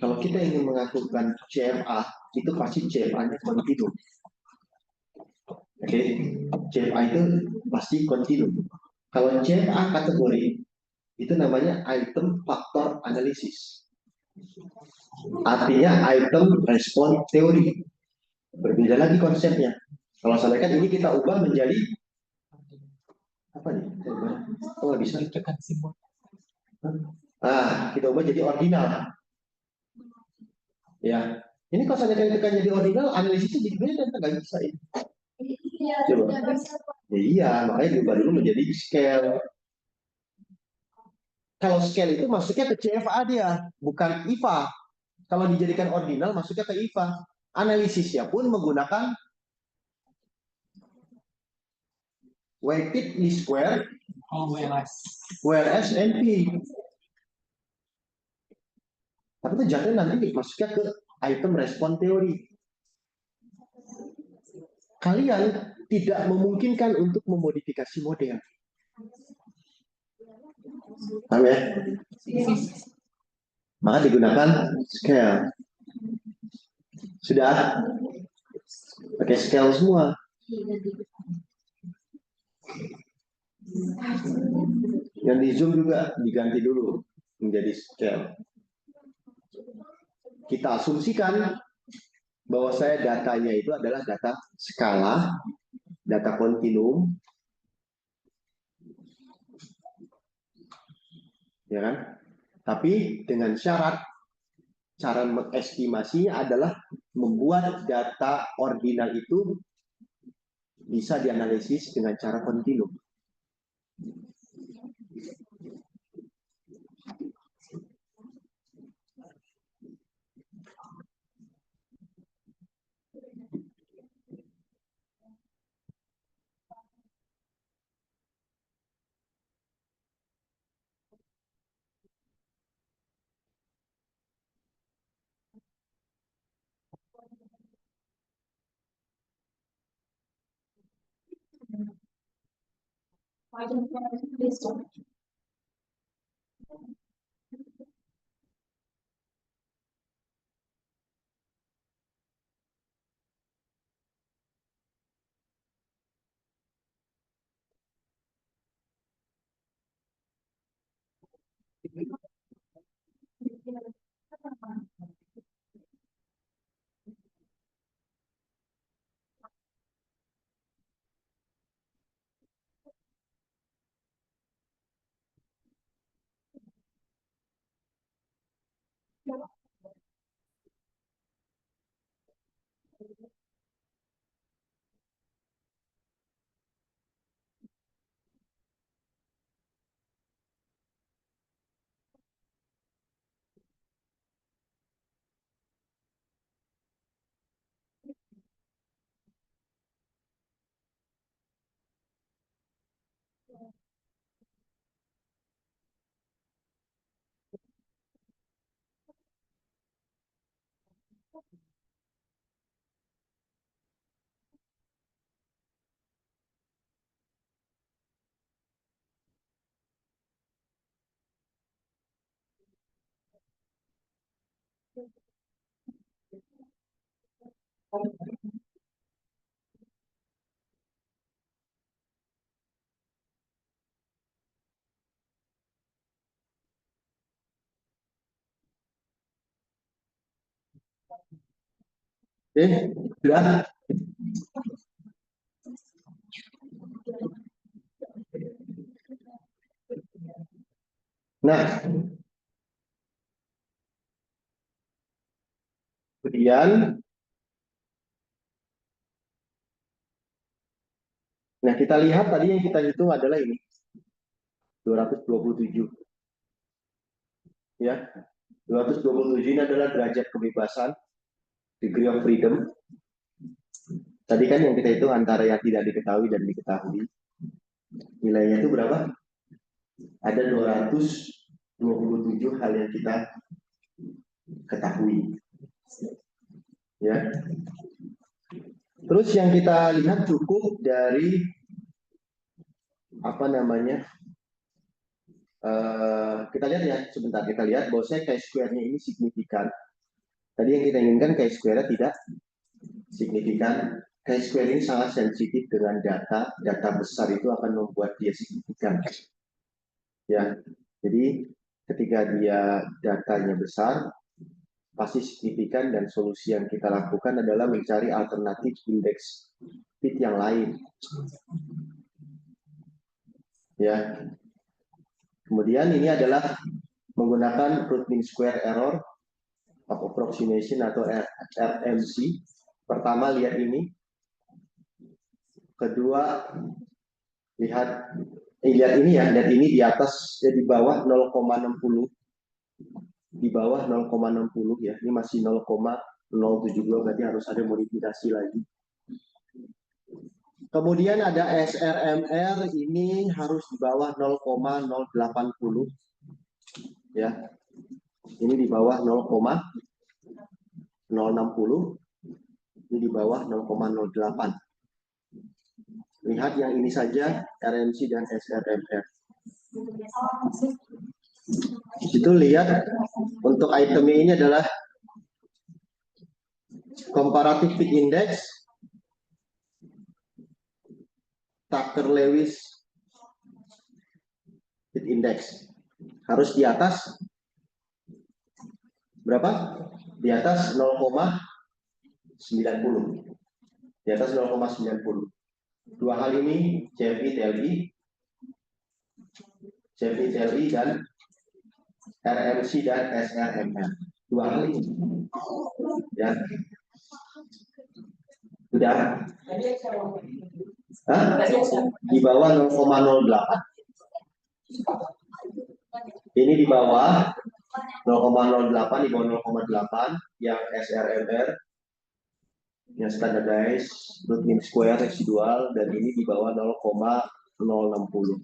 Kalau kita ingin mengaturkan CMA, itu pasti CMA-nya kontinum. Oke, CMA itu pasti kontinum. Kalau CMA kategori, itu namanya item faktor analisis. Artinya item respon teori. Berbeda lagi konsepnya. Kalau sampaikan ini kita ubah menjadi apa nih? Oh, nggak bisa. Tekan simbol. Kita ubah jadi ordinal. Ya, ini kalau saya tekan jadi ordinal, analisisnya jadi beda, nggak bisa ini. Iya, Coba. tidak bisa. Ya, iya, makanya diubah dulu menjadi scale. Kalau scale itu masuknya ke CFA dia, bukan IVA. Kalau dijadikan ordinal masuknya ke IVA. Analisisnya pun menggunakan weighted least square, Oh, WLS. whereas NP. Tapi itu jatuhnya nanti masuknya ke item respon teori. Kalian tidak memungkinkan untuk memodifikasi model. Paham ya? Maka digunakan scale. Sudah? Pakai scale semua. Yang di zoom juga diganti dulu menjadi scale. Kita asumsikan bahwa saya datanya itu adalah data skala, data kontinum, ya kan? Tapi dengan syarat cara mengestimasinya adalah membuat data ordinal itu bisa dianalisis dengan cara kontinum. Sudah? Nah, kemudian, nah kita lihat tadi yang kita hitung adalah ini, 227. Ya, 227 ini adalah derajat kebebasan, degree of freedom. Tadi kan yang kita hitung antara yang tidak diketahui dan diketahui. Nilainya itu berapa? Ada 227 hal yang kita ketahui. Ya. Terus yang kita lihat cukup dari apa namanya? Kita lihat ya, sebentar kita lihat bahwa chi-square-nya ini signifikan. Tadi yang kita inginkan chi-square-nya tidak signifikan. Chi-square ini sangat sensitif dengan data besar itu akan membuat dia signifikan. Ya, jadi ketika dia datanya besar, pasti signifikan, dan solusi yang kita lakukan adalah mencari alternatif indeks fit yang lain. Ya. Kemudian ini adalah menggunakan root mean square error of approximation atau RMC. Pertama lihat ini. Kedua lihat ini ya, dan ini di atas di bawah 0,60. Di bawah 0,60 ya. Ini masih 0,072, berarti harus ada modifikasi lagi. Kemudian ada SRMR, ini harus di bawah 0,080 ya. Ini di bawah 0,060. Ini di bawah 0,08. Lihat yang ini saja, RMC dan SRMR. Itu lihat untuk itemnya ini adalah comparative fit index, Tucker-Lewis fit index. Harus di atas berapa? Di atas 0,90. Di atas 0,90. Dua hal ini CFI TLI dan RMC dan SRMR. Dua hal ini. Ya. Sudah? Hah? Di bawah 0,08. Ini di bawah 0,08, di bawah 0,8 yang SRMR, yang standardized root mean square residual, dan ini di bawah 0,060.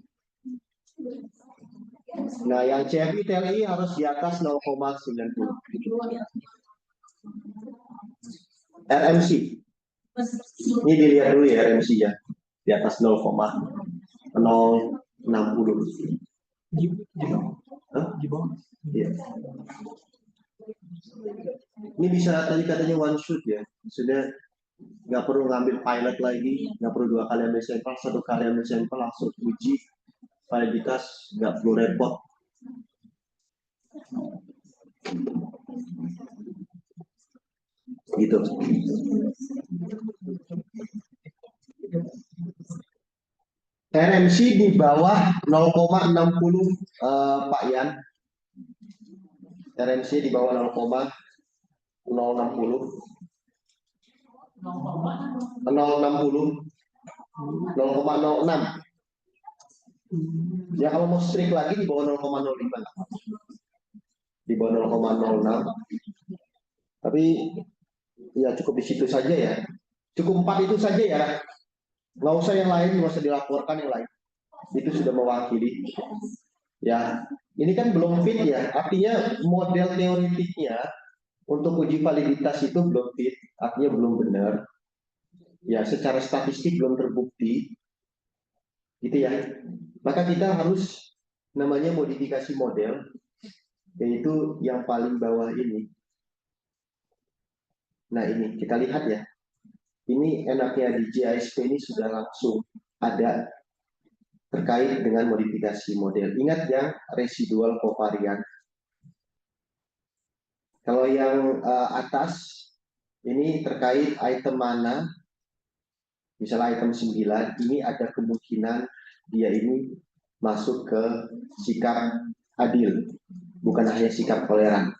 Nah, yang CFI TLI harus di atas 0,90. RMC. Ini dilihat dulu ya RMC ya. Di atas 0,060. Di bawah. Iya. Ini bisa tadi katanya one shoot ya. Sudah nggak perlu ngambil pilot lagi, nggak perlu 2 kali ambil sampel, 1 kali ambil sampel langsung uji validitas, nggak perlu repot. Gitu. RMC di bawah 0,60 Pak Yan. RMC di bawah 0,060. 0,06. Ya kalau mau strict lagi di bawah 0,05. Di bawah 0,06. Tapi ya cukup di situ saja ya. Cukup 4 itu saja ya. Nggak usah yang lain, nggak usah dilaporkan yang lain. Itu sudah mewakili. Ya, ini kan belum fit ya. Artinya model teoritiknya untuk uji validitas itu belum fit, artinya belum benar. Ya, secara statistik belum terbukti. Gitu ya. Maka kita harus namanya modifikasi model, yaitu yang paling bawah ini. Nah, ini kita lihat ya. Ini enaknya di GISP ini sudah langsung ada terkait dengan modifikasi model. Ingat yang residual covariant. Kalau yang atas ini terkait item mana, misalnya item 9, ini ada kemungkinan dia ini masuk ke sikap adil, bukan hanya sikap toleran.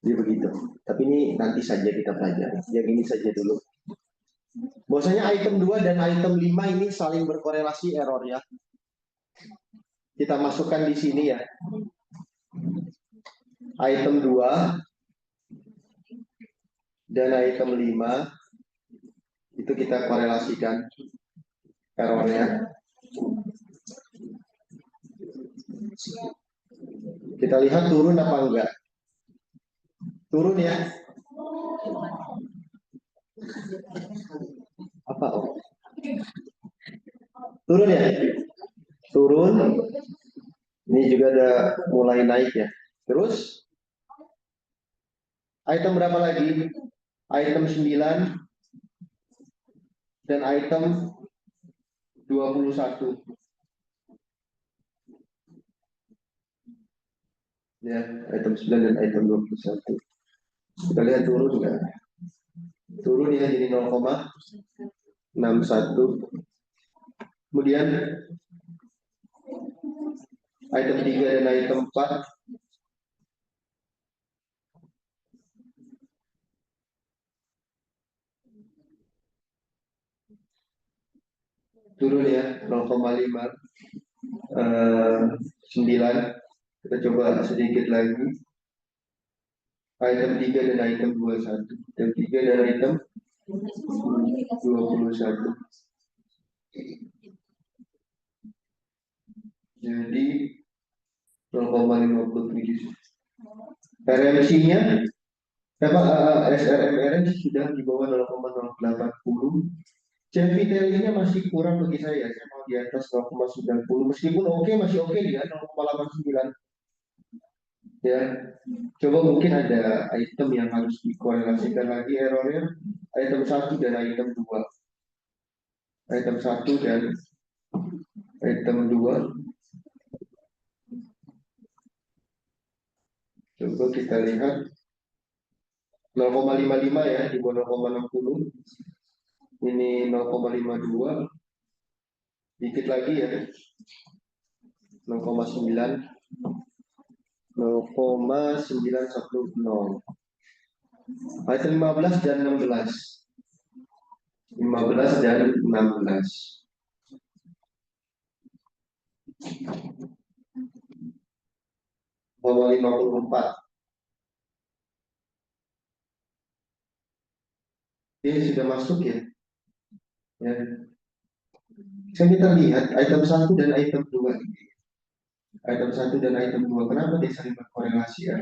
Jadi begitu. Tapi ini nanti saja kita pelajari. Yang ini saja dulu. Bahwasanya item 2 dan item 5 ini saling berkorelasi errornya. Kita masukkan di sini ya. Item 2 dan item 5 itu kita korelasikan errornya. Kita lihat turun apa enggak. Turun ya. Apa? Oh. Turun ya. Turun. Ini juga ada mulai naik ya. Terus item berapa lagi? Item 9 dan item 21. Ya, item 9 dan item 21. Kita lihat turun nggak? Turun ya jadi 0,61. Kemudian item 3 dan item 4 turun ya 0,9. Kita coba sedikit lagi. Item 3 dan item 21. Item 3 dan item 21. Jadi 0,57. RMC-nya SRMRN sudah di bawah 0,080. Cevitellinya masih kurang bagi saya mau di atas 0,90. Meskipun masih oke dia 0,89. Ya, coba mungkin ada item yang harus dikorelasikan lagi errornya. Item 1 dan item 2. Item 1 dan item 2. Coba kita lihat 0,55 ya di bawah 0,60. Ini 0,52. Dikit lagi ya. 0,9. 0,910. Item 15 dan 16. 15 dan 16. Nomor 54. Ini sudah masuk ya. Ya. Sekarang kita lihat item 1 dan item 2 ini. Item 1 dan item 2. Kenapa dia saling berkorelasi ya?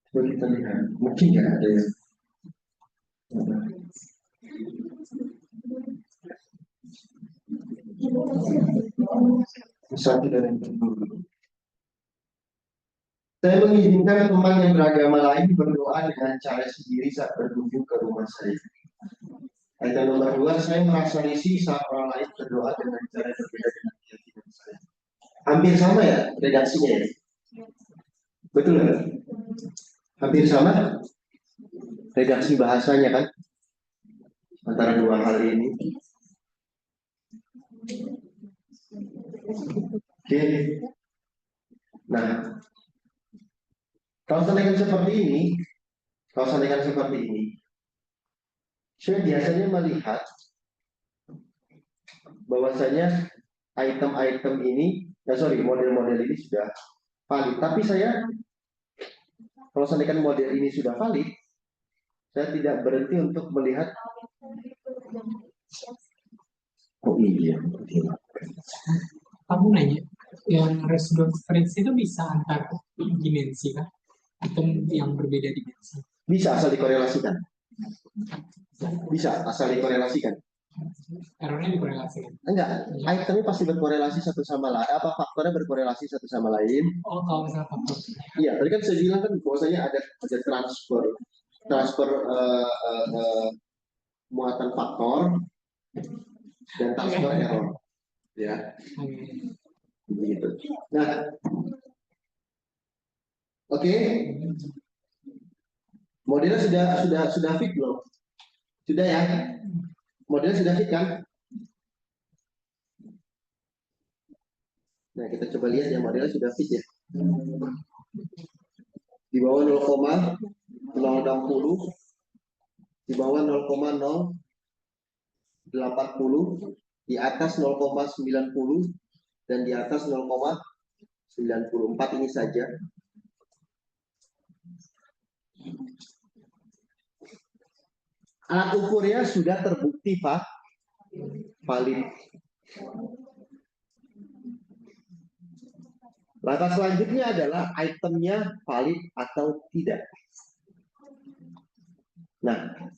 Coba kita lihat. Mungkin ya ada yang satu dan item 2. Saya mengizinkan teman yang beragama lain berdoa dengan cara sendiri saat berkunjung ke rumah saya. Item nomor 2, saya merasa risih saat orang lain berdoa dengan cara berbeda dengan keyakinan saya. Hampir sama ya redaksinya ya? Betul nggak? Hampir sama redaksi bahasanya kan? Antara dua hal ini. Oke. Nah, kalau seandainya seperti ini, saya biasanya melihat bahwasanya item-item ini, model-model ini sudah valid. Tapi saya, kalau seandainya model ini sudah valid, saya tidak berhenti untuk melihat. Oh iya. Kamu nanya, yang resident difference itu bisa antar dimensi kan? Atau yang berbeda dimensi? Bisa asal dikorelasikan. Errornya dikorelasikan. Enggak, itemnya pasti berkorelasi satu sama lain. Apa faktornya berkorelasi satu sama lain? Oh, kalau misalnya faktor. Iya, tadi kan saya bilang kan bahwasanya ada transfer muatan faktor dan transfer error. Ya. Begitu. Nah, oke. Modelnya sudah fit belum? Sudah ya? Modelnya sudah fit kan? Nah, kita coba lihat ya, modelnya sudah fit ya. Di bawah 0,060, di bawah 0,080, di atas 0,90, dan di atas 0,94 ini saja. Alat ukurnya sudah terbukti valid. Langkah selanjutnya adalah itemnya valid atau tidak. Nah,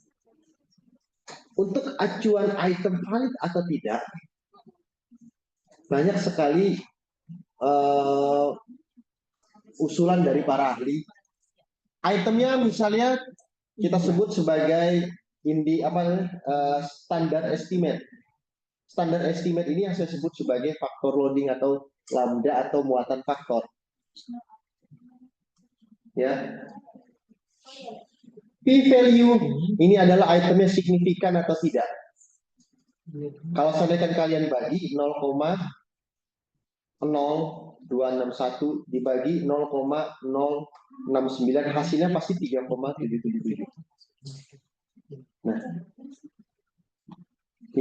untuk acuan item valid atau tidak, banyak sekali usulan dari para ahli. Itemnya misalnya kita sebut sebagai standar estimate. Standar estimate ini yang saya sebut sebagai faktor loading atau lambda atau muatan faktor. Ya. P-value ini adalah itemnya signifikan atau tidak. Kalau seandainya kalian bagi 0,0261 dibagi 0,069 hasilnya pasti 3,777. Nah,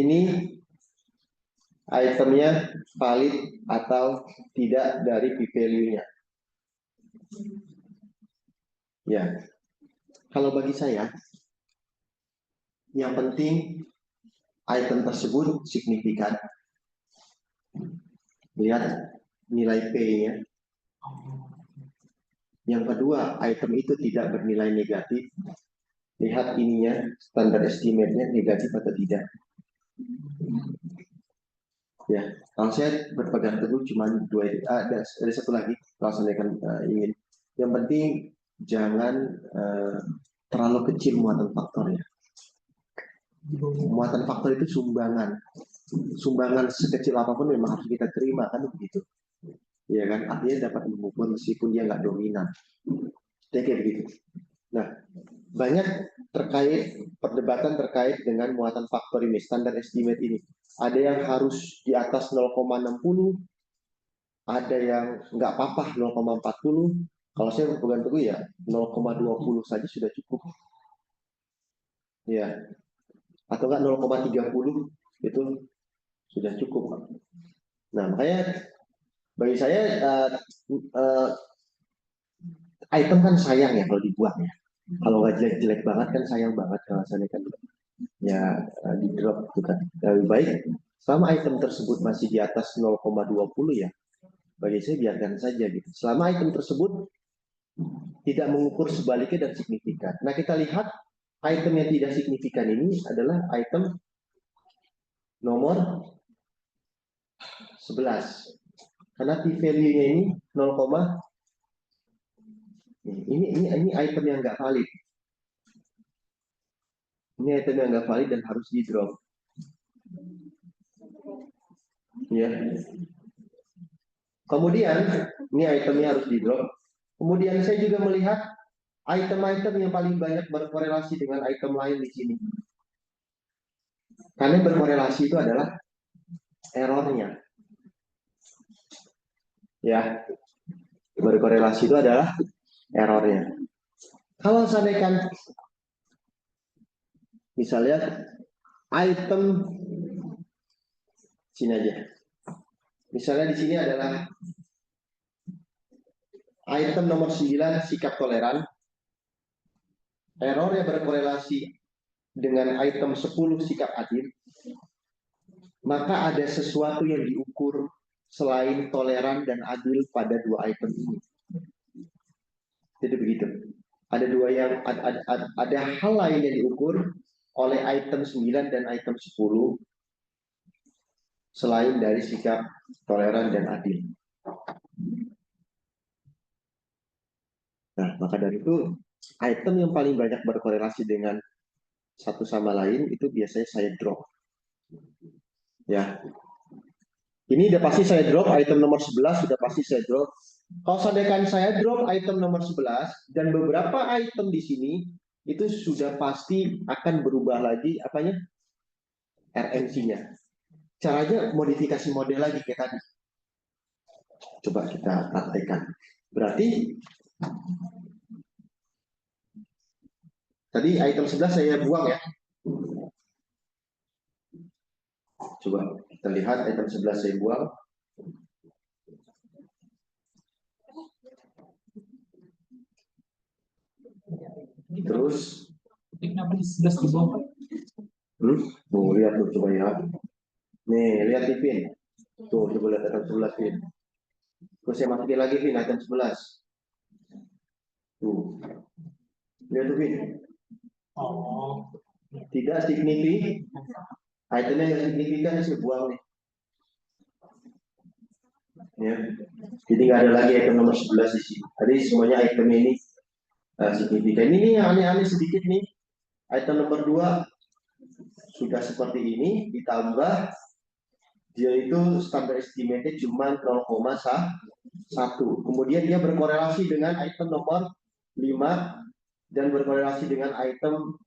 ini itemnya valid atau tidak dari p-value-nya. Ya, kalau bagi saya, yang penting item tersebut signifikan. Lihat nilai P-nya. Yang kedua, item itu tidak bernilai negatif. Lihat ininya, standar estimate-nya negatif atau tidak. Ya, kalau saya berpegang teguh cuma dua, ada satu lagi kalau saya ingin. Yang penting jangan terlalu kecil muatan faktornya. Muatan faktor itu sumbangan. Sumbangan sekecil apapun memang harus kita terima, kan begitu. Ya kan, artinya dapat mengukur meskipun dia nggak dominan. Kayak begitu. Nah, banyak perdebatan terkait dengan muatan faktor ini, standar estimate ini. Ada yang harus di atas 0,60, ada yang nggak apa-apa 0,40. Kalau saya berpegang teguh ya 0,20 saja sudah cukup. Ya. Atau enggak 0,30 itu sudah cukup. Nah, makanya bagi saya item kan sayang ya kalau dibuang ya. Kalau nggak jelek-jelek banget kan sayang banget kalau saya kan ya di drop itu kan. Lebih baik selama item tersebut masih di atas 0,20 ya, bagi saya biarkan saja gitu. Selama item tersebut tidak mengukur sebaliknya dan signifikan. Nah, kita lihat item yang tidak signifikan ini adalah item nomor 11. Karena p-value-nya ini 0, ini item yang nggak valid. Ini item yang nggak valid dan harus di drop. Ya. Kemudian ini itemnya harus di drop. Kemudian saya juga melihat item-item yang paling banyak berkorelasi dengan item lain di sini. Karena berkorelasi itu adalah errornya. Ya, berkorelasi itu adalah errornya. Kalau seandainya misalnya item sini aja. Misalnya di sini adalah item nomor 9 sikap toleran. Errornya berkorelasi dengan item 10 sikap adil. Maka ada sesuatu yang diukur selain toleran dan adil pada dua item ini. Jadi begitu. Ada ada hal lain yang diukur oleh item 9 dan item 10 selain dari sikap toleran dan adil. Nah, maka dari itu item yang paling banyak berkorelasi dengan satu sama lain itu biasanya saya drop. Ya. Ini udah pasti saya drop, item nomor 11 sudah pasti saya drop. Kalau seandainya saya drop item nomor 11 dan beberapa item di sini itu sudah pasti akan berubah lagi apanya? RMC-nya. Caranya modifikasi model lagi kayak tadi. Coba kita praktekkan. Berarti tadi item 11 saya buang ya. Coba kita lihat item 11 saya buang. Terus Kenapa 11 dibuang? lihat tuh coba ya. Nih, lihat di pin. Tuh, coba lihat item 11 pin. Terus saya masukin lagi pin item 11. Tuh. Lihat tuh pin. Oh. Tidak signifikan. Itemnya yang signifikan saya buang nih. Ya. Jadi nggak ada lagi item nomor 11 di sini. Tadi semuanya item ini signifikan. Ini yang aneh-aneh sedikit nih. Item nomor 2 sudah seperti ini, ditambah dia itu standar estimated cuma 0,1. Kemudian dia berkorelasi dengan item nomor 5 dan berkorelasi dengan item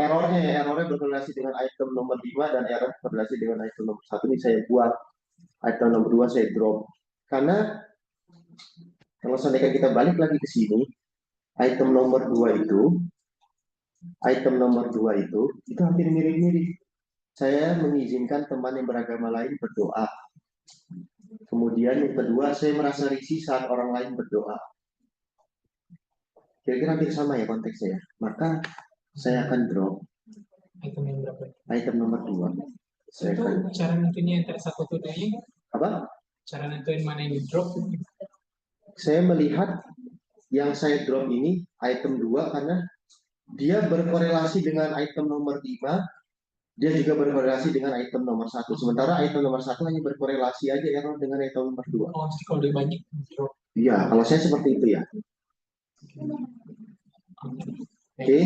errornya berkorelasi dengan item nomor 5 dan error berkorelasi dengan item nomor 1. Ini saya buat, item nomor 2 saya drop. Karena kalau seandainya kita balik lagi ke sini, item nomor 2 itu hampir mirip-mirip. Saya mengizinkan teman yang beragama lain berdoa. Kemudian yang kedua, saya merasa risih saat orang lain berdoa. Kira-kira hampir sama ya konteksnya ya. Maka saya akan drop Item yang berapa? item nomor 2. Saya Itu akan cara nentuinnya antara satu atau dua ini, apa? cara nentuin mana yang di drop. Saya melihat yang saya drop ini item 2 karena dia berkorelasi dengan item nomor 5, dia juga berkorelasi dengan item nomor 1. Sementara item nomor 1 hanya berkorelasi aja error dengan item nomor 2. Oh, jadi kalau dia banyak di drop. Iya, kalau saya seperti itu ya. Oke.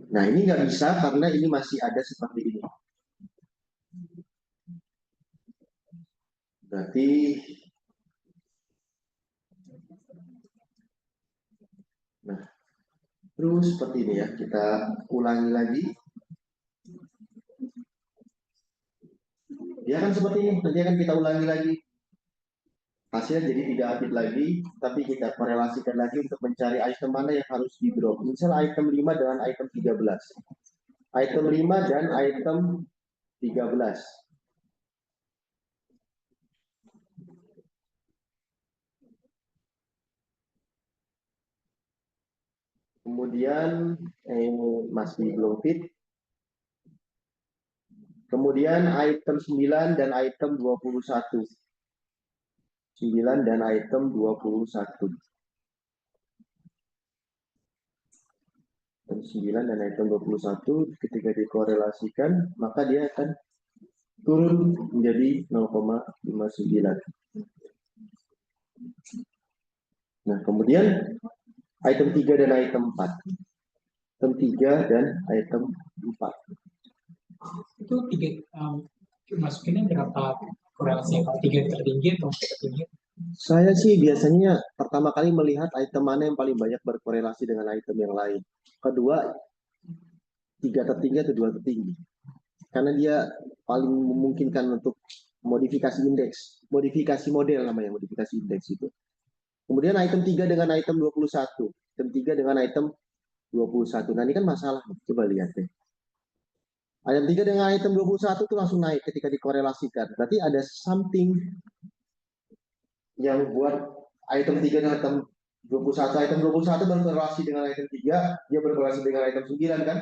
Nah, ini nggak bisa karena ini masih ada seperti ini. Berarti nah, terus seperti ini ya, kita ulangi lagi. Dia akan seperti ini, nanti akan kita ulangi lagi. Hasilnya jadi tidak update lagi, tapi kita korelasikan lagi untuk mencari item mana yang harus di drop. Misal item 5 dengan item 13. Item 5 dan item 13. Kemudian masih belum fit. Kemudian item 9 dan item 21. 9 dan item 21. Dan 9 dan item 21 ketika dikorelasikan, maka dia akan turun menjadi 0,59. Nah, kemudian item 3 dan item 4. Item 3 dan item 4. Itu tiga, masukinnya berapa korelasi? Kalau 3 tertinggi atau 4 tertinggi? Saya sih biasanya pertama kali melihat item mana yang paling banyak berkorelasi dengan item yang lain. Kedua, 3 tertinggi atau 2 tertinggi. Karena dia paling memungkinkan untuk modifikasi indeks. Modifikasi model namanya, modifikasi indeks itu. Kemudian item 3 dengan item 21. Item 3 dengan item 21. Nah, ini kan masalah. Coba lihat deh. Item 3 dengan item 21 itu langsung naik ketika dikorelasikan. Berarti ada something yang buat item 3 dengan item 21. Item 21 berkorelasi dengan item 3, dia berkorelasi dengan item 9 kan?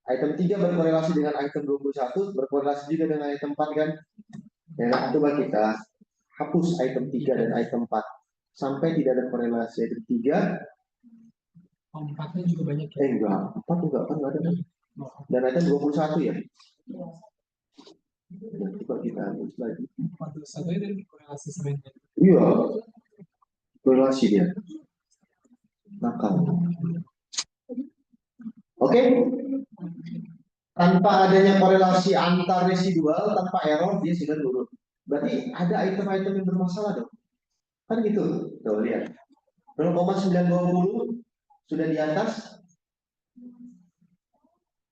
Item 3 berkorelasi dengan item 21, berkorelasi juga dengan item 4 kan? Ya, coba kita hapus item 3 dan item 4. Sampai tidak ada korelasi item 3. Oh, 4-nya juga banyak ya? Enggak, 4 enggak kan enggak ada kan? Dan item 21 ya? Nah, coba kita hapus lagi. 41 itu korelasi sama yang tadi. Iya, korelasi dia. Nakal. Oke? Tanpa adanya korelasi antar residual, tanpa error, dia sudah turun. Berarti ada item-item yang bermasalah dong. Kan gitu. Tuh, lihat. 0,920 sudah di atas.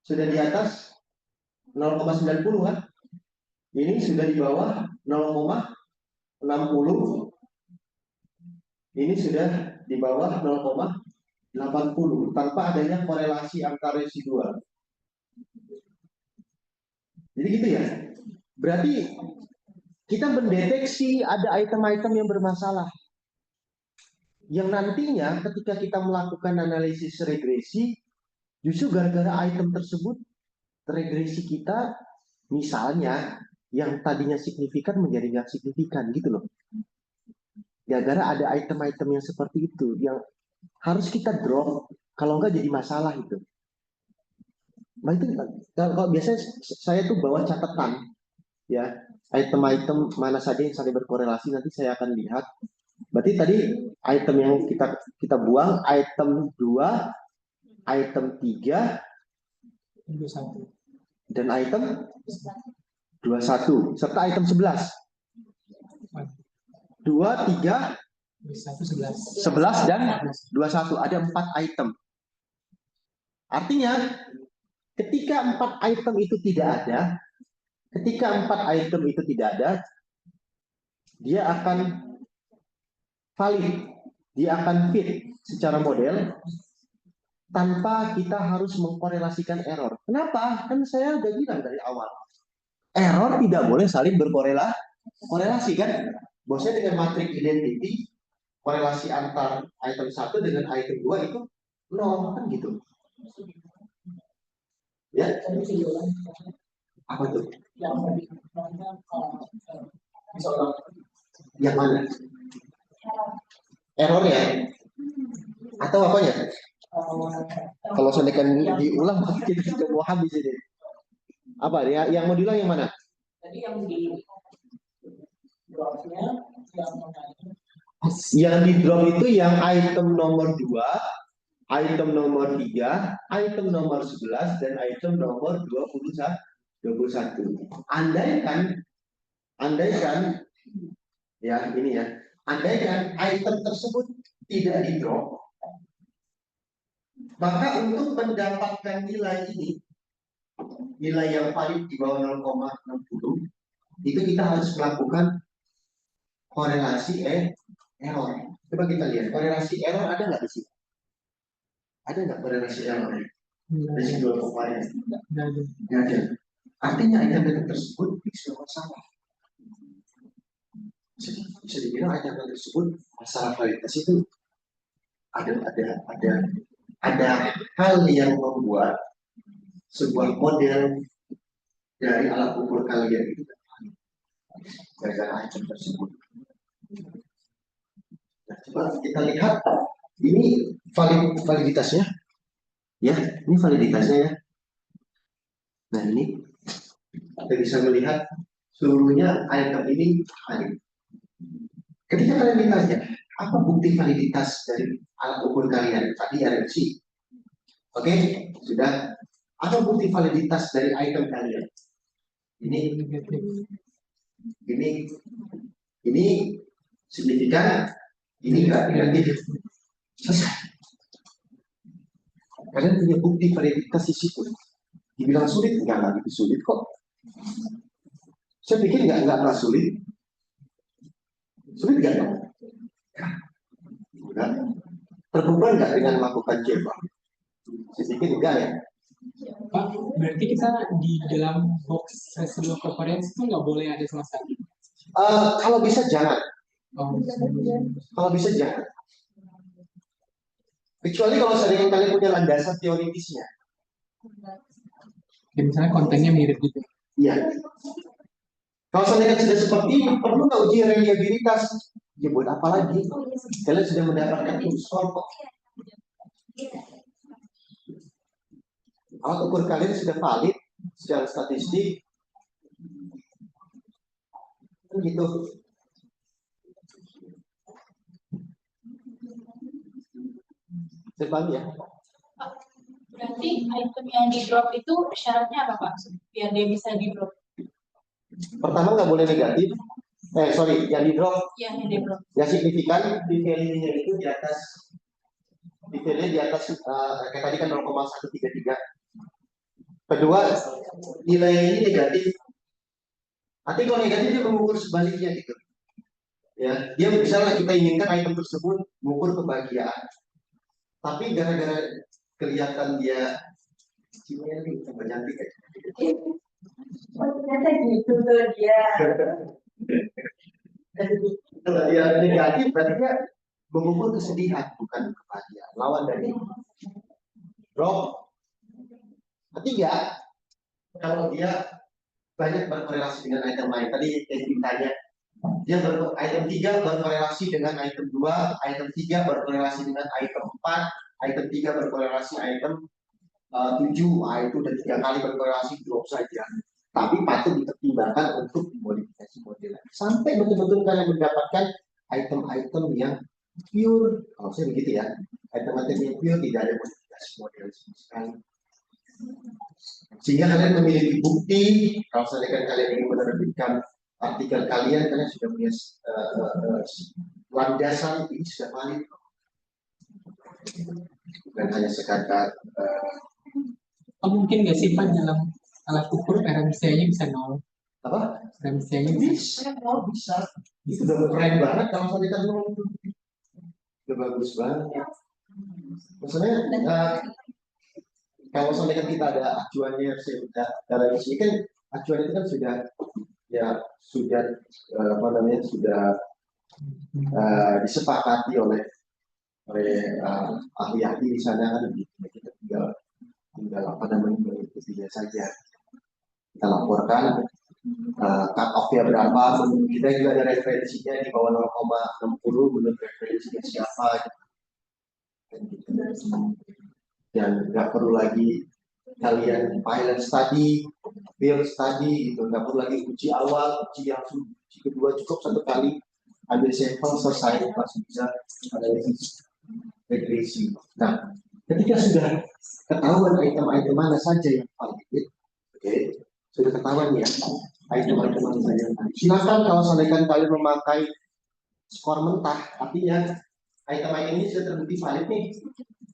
Sudah di atas 0,90 kan? Ini sudah di bawah 0,60. Ini sudah di bawah 0,80 tanpa adanya korelasi antar residual. Jadi gitu ya. Berarti kita mendeteksi ada item-item yang bermasalah. Yang nantinya ketika kita melakukan analisis regresi, justru gara-gara item tersebut, regresi kita misalnya yang tadinya signifikan menjadi nggak signifikan gitu loh. Gara-gara ada item-item yang seperti itu yang harus kita drop, kalau nggak jadi masalah itu. Nah itu kalau biasanya saya tuh bawa catatan ya, item-item mana saja yang saling berkorelasi, nanti saya akan lihat. Berarti Berarti tadi item yang kita buang, item 2, item 3, 21. dan item 21, serta item 11. 2, 3, 21, 11. 11, dan 21. Ada 4 item. Artinya, ketika 4 item itu tidak ada, dia akan valid, dia akan fit secara model tanpa kita harus mengkorelasikan error. Kenapa? Kan saya udah bilang dari awal. Error tidak boleh saling berkorelasi kan? Bosnya dengan matriks identity, korelasi antar item 1 dengan item 2 itu 0 kan gitu. Ya? Apa tuh? Yang mana? Errornya? Atau apanya? Kalau saya akan diulang, kita sudah mau habis ini. Apa ya? Yang mau diulang yang mana? Tadi yang di dropnya Yang di drop itu yang item nomor 2, item nomor 3, item nomor 11, dan item nomor 21. Andaikan ya ini ya, andaikan item tersebut tidak di drop, maka untuk mendapatkan nilai ini, nilai yang valid di bawah 0,60, itu kita harus melakukan korelasi error. Coba kita lihat korelasi error ada nggak di sini? Ada nggak korelasi error? Residual compliance? Nggak ada. Artinya item tersebut bisa masalah. Bisa dibilang item tersebut masalah validitas itu ada hal yang membuat sebuah model dari alat ukur kalian itu gara-gara item tersebut. Nah, coba kita lihat ini validitasnya, ya, ini validitasnya ya. Nah ini kita bisa melihat seluruhnya item ini valid. Ketika kalian ditanya apa bukti validitas dari alat ukur kalian tadi RFC, oke, sudah. Apa bukti validitas dari item kalian? Ini signifikan, ini enggak negatif. Selesai. Kalian punya bukti validitas di situ. Dibilang sulit, enggak begitu sulit kok. Saya pikir enggak sulit. Sulit enggak? Enggak. Terbeban enggak dengan melakukan Java? Saya pikir enggak ya. Pak, berarti kita di dalam box residual covariance itu nggak boleh ada salah satu. Kalau bisa jangan. Oh, Kalau bisa jangan. Kecuali kalau seandainya kalian punya landasan teoritisnya. ya, misalnya kontennya mirip gitu. Iya. Kalau seandainya sudah seperti ini, perlu nggak uji reliabilitas? Ya buat apa lagi? Kalian sudah mendapatkan skor kok. Alat ukur kalian sudah valid secara statistik. Gitu. Saya paham ya? Berarti item yang di drop itu syaratnya apa Pak? Biar dia bisa di drop. Pertama nggak boleh negatif. Yang di drop. Yang di drop. Yang signifikan di value-nya itu di atas. Di value di atas kayak tadi kan 0,133. Kedua, nilai ini negatif. Nanti kalau negatif dia mengukur sebaliknya gitu. Ya, dia misalnya kita inginkan item tersebut mengukur kebahagiaan. Tapi gara-gara kelihatan dia ciumannya tambah cantik kayak. Ternyata gitu tuh dia. Kalau dia negatif berarti dia mengukur kesedihan bukan kebahagiaan. Lawan dari drop. Ketiga, kalau dia banyak berkorelasi dengan item lain. Tadi yang ditanya, dia item 3 berkorelasi dengan item 2, item 3 berkorelasi dengan item 4, item 3 berkorelasi item 7, itu udah 3 kali berkorelasi, drop saja. Tapi patut dipertimbangkan untuk dimodifikasi model. Sampai betul-betul kalian mendapatkan item-item yang pure, kalau saya begitu ya, item-item yang pure tidak ada modifikasi model sama sekali. Sehingga kalian memiliki bukti, kalau misalkan kalian ingin menerbitkan artikel kalian sudah punya landasan, ini sudah valid. Bukan hanya sekadar Mungkin nggak sih Pak dalam alat ukur RMCA-nya bisa 0? apa? RMCA-nya bisa. Bisa. Itu udah keren banget kalau misalkan udah bagus banget. Maksudnya kalau misalkan kita ada acuannya, dalam sini kan acuan itu kan sudah sudah disepakati oleh ahli-ahli di sana kan, kita tinggal mengikutinya saja. Kita laporkan cut off-nya berapa, kita juga ada referensinya di bawah 0,60 menurut referensinya siapa. Dan nggak perlu lagi kalian pilot study, build study, gitu. Nggak perlu lagi uji awal, uji kedua cukup satu kali, ambil sampel selesai, pasti bisa analisis regresi. Nah, ketika sudah ketahuan item-item mana saja yang valid, sudah ketahuan ya, item-item mana saja yang valid. Silakan kalau misalkan kalian memakai skor mentah, artinya item-item ini sudah terbukti valid nih.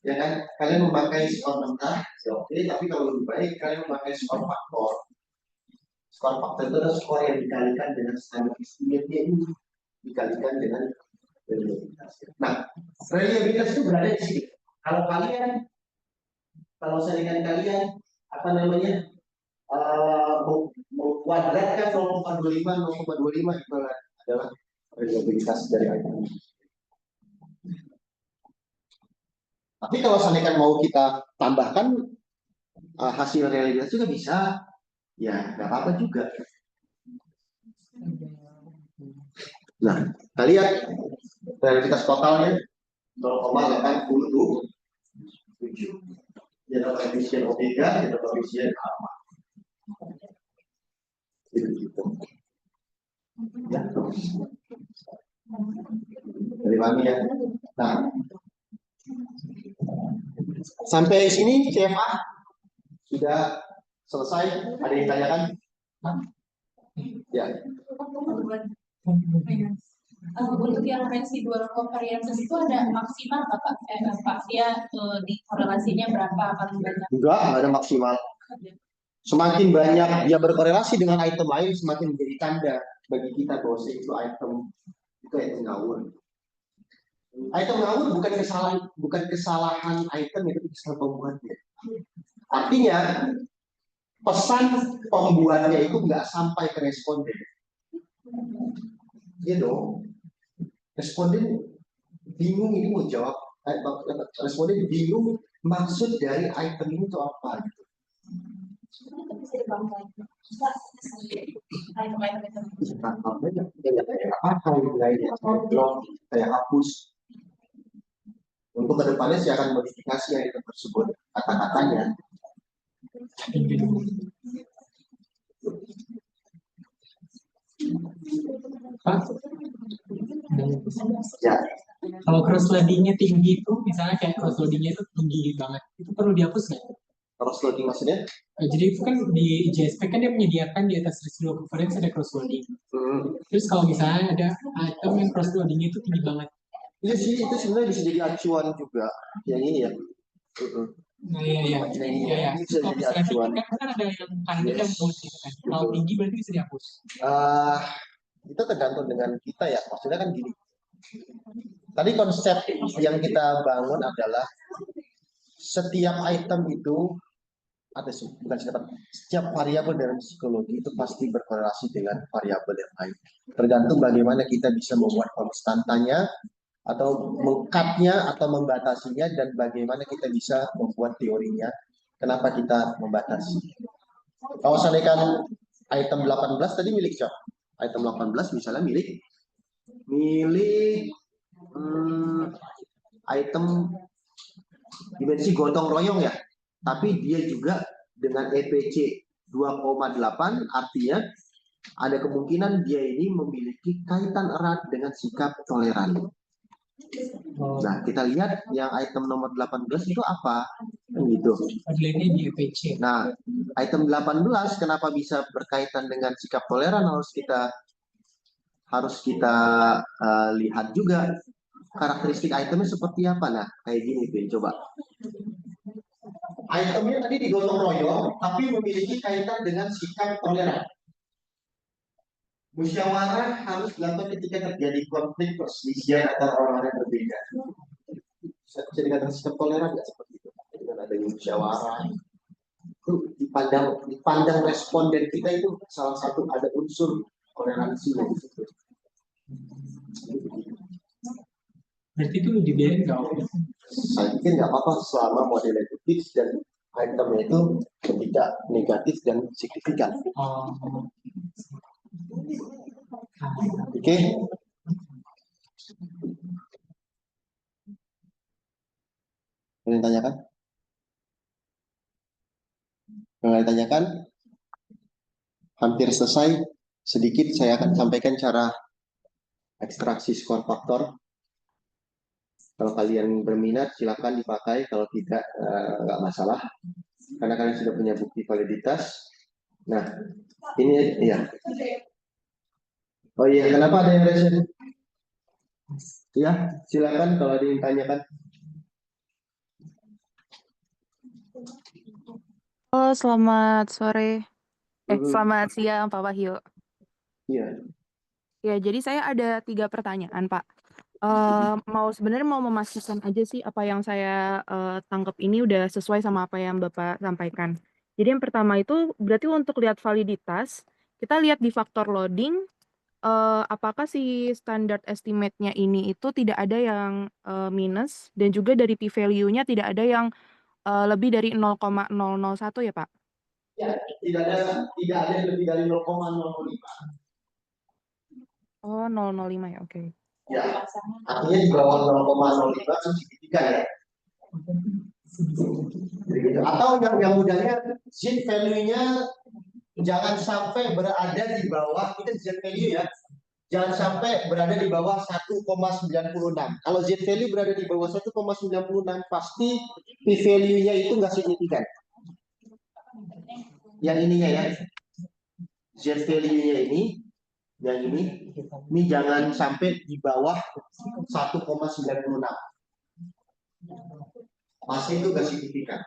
Ya kan, kalian memakai skor mentah, ya oke, tapi kalau lebih baik kalian memakai skor faktor. Skor faktor itu adalah skor yang dikalikan dengan standar estimate-nya ini, dikalikan dengan reliabilitas. Nah, reliabilitas itu berada di sini. Kalau misalkan kalian mengkuadratkan 0,25 itu adalah reliabilitas dari item. Tapi kalau misalkan mau kita tambahkan hasil reliabilitas juga bisa, ya nggak apa-apa juga. Nah, kita lihat reliabilitas totalnya 0,87. Dia dapat koefisien omega, dia dapat koefisien alpha. Gitu. Ya. Dari mana ya? Nah, sampai sini CFA sudah selesai. Ada yang ditanyakan? Ya. Untuk yang residual covariance itu ada maksimal Pak? Dia dikorelasinya berapa paling banyak? Enggak ada maksimal. Semakin banyak dia berkorelasi dengan item lain, semakin menjadi tanda bagi kita bahwa itu item ngawur. Item ngawur bukan kesalahan item, itu kesalahan pembuatnya. Artinya pesan pembuatnya itu nggak sampai ke responden. Iya dong. Responden bingung ini mau jawab. Responden bingung maksud dari item ini itu apa gitu. Saya hapus. Untuk kedepannya saya akan modifikasi item tersebut, kata-katanya. Pak, Ya. kalau cross-loading-nya tinggi itu, misalnya kayak cross-loading-nya itu tinggi banget, itu perlu dihapus nggak? Cross-loading maksudnya? Jadi itu kan di JSP kan dia menyediakan di atas residual covariance ada cross-loading. Terus kalau misalnya ada item yang cross-loading-nya itu tinggi banget. Iya sih, itu sebenarnya bisa jadi acuan juga. Yang ini ya. Nah, iya. Bisa Kalau jadi misalnya acuan. kan ada yang tanda yang gitu kan. Kalau tinggi berarti bisa dihapus. Itu tergantung dengan kita ya. Maksudnya kan gini. Tadi konsep yang kita bangun adalah setiap item itu setiap variabel dalam psikologi itu pasti berkorelasi dengan variabel yang lain. Tergantung bagaimana kita bisa membuat konstantanya atau mengcutnya atau membatasinya, dan bagaimana kita bisa membuat teorinya. Kenapa kita membatasi? Kalau misalkan item 18 tadi milik siapa? Item 18 misalnya milik item dimensi gotong royong ya. Tapi dia juga dengan EPC 2,8, artinya ada kemungkinan dia ini memiliki kaitan erat dengan sikap toleran. Nah, kita lihat yang item nomor 18 itu apa? Kan gitu. Adlaide di EPC. Nah, item 18 kenapa bisa berkaitan dengan sikap toleran harus kita lihat juga karakteristik itemnya seperti apa. Nah, kayak gini Vin, coba. Itemnya tadi digotong royong, tapi memiliki kaitan dengan sikap toleran. Musyawarah harus dilakukan ketika terjadi konflik perselisihan antara orang-orang yang berbeda. Bisa dikatakan sikap toleran nggak seperti itu? Dengan adanya musyawarah, itu dipandang responden kita itu salah satu ada unsur toleransinya di situ. Berarti itu dibiarin nggak? Saya pikir nggak apa-apa selama modelnya itu fix dan itemnya itu tidak negatif dan signifikan. Oh. Oke. Yang ditanyakan? Yang ditanyakan? Hampir selesai. Sedikit saya akan sampaikan cara ekstraksi skor faktor. Kalau kalian berminat silakan dipakai, kalau tidak nggak masalah. Karena kalian sudah punya bukti validitas. Nah, ini ya. Oh iya, kenapa ada yang resen? Ya, silakan kalau ada yang tanyakan. Oh, selamat sore. Selamat siang, Pak Wahyu. Iya. Ya, jadi saya ada 3 pertanyaan, Pak. Sebenarnya mau memastikan aja sih apa yang saya tangkap ini udah sesuai sama apa yang Bapak sampaikan. Jadi yang pertama itu berarti untuk lihat validitas, kita lihat di faktor loading, apakah si standard estimate-nya ini itu tidak ada yang minus dan juga dari p-value-nya tidak ada yang lebih dari 0,001 ya, Pak? Ya, tidak ada yang lebih dari 0,05. Oh, 005 ya, oke. Ya, artinya di bawah 0,05 kan signifikan ya. Jadi gitu. Atau yang mudahnya Z value-nya jangan sampai berada di bawah, itu Z value ya. Jangan sampai berada di bawah 1,96. Kalau Z value berada di bawah 1,96, pasti P value-nya itu nggak signifikan. Yang ininya ya. Z value-nya ini, yang ini jangan sampai di bawah 1,96. Pasti itu nggak signifikan.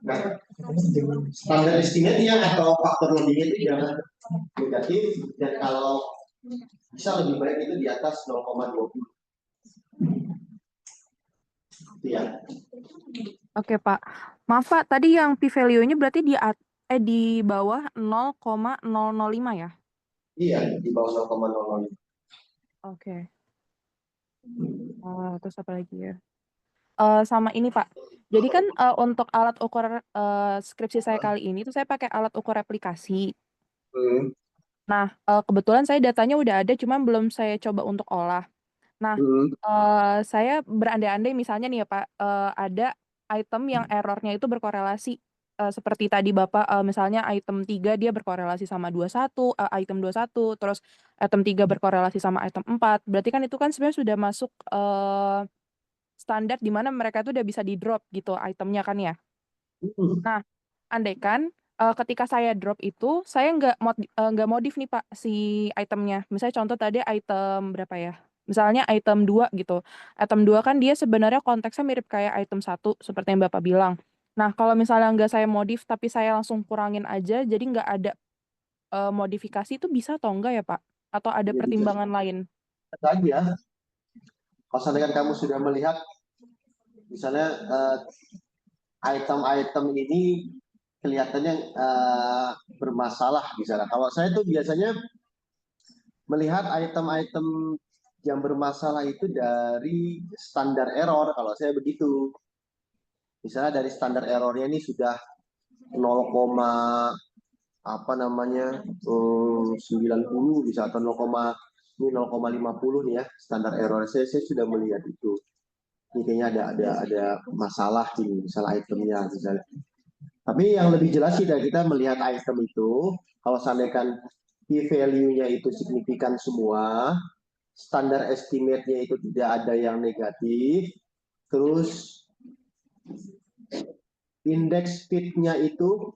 Nah, standar estimate-nya atau faktor loading-nya itu jangan negatif, dan kalau bisa lebih baik itu di atas 0,20. Ya. Oke, Pak. Maaf, Pak, tadi yang p-value-nya berarti di bawah 0,005 ya? Iya, di bawah 0,00. Oke. Terus apa lagi ya? Sama ini, Pak. Jadi kan untuk alat ukur skripsi saya kali ini tuh saya pakai alat ukur replikasi. Nah, kebetulan saya datanya udah ada, cuman belum saya coba untuk olah. Nah, saya berandai-andai misalnya nih ya Pak, ada item yang errornya itu berkorelasi, seperti tadi Bapak, misalnya item 3 dia berkorelasi sama 21, item 21, terus item 3 berkorelasi sama item 4, berarti kan itu kan sebenarnya sudah masuk standar di mana mereka itu udah bisa di-drop gitu itemnya kan ya. Nah, andaikan ketika saya drop itu, saya nggak modif nih Pak si itemnya. Misalnya contoh tadi item berapa ya? Misalnya item 2 gitu. Item 2 kan dia sebenarnya konteksnya mirip kayak item 1 seperti yang Bapak bilang. Nah, kalau misalnya nggak saya modif tapi saya langsung kurangin aja, jadi nggak ada modifikasi itu bisa atau enggak ya Pak? Atau ada Ya, pertimbangan lain? Tadi ya, kalau seandainya kamu sudah melihat, misalnya item-item ini kelihatannya bermasalah misalnya. Kalau saya tuh biasanya melihat item-item yang bermasalah itu dari standar error, kalau saya begitu. Misalnya dari standar errornya ini sudah 0, apa namanya 90 bisa atau 0,50 nih ya standar error saya sudah melihat itu. Ini kayaknya ada masalah ini misalnya itemnya misalnya. Tapi yang lebih jelas sih dari kita melihat item itu Kalau seandainya key value-nya itu signifikan semua, standar estimate-nya itu tidak ada yang negatif, terus indeks fit-nya itu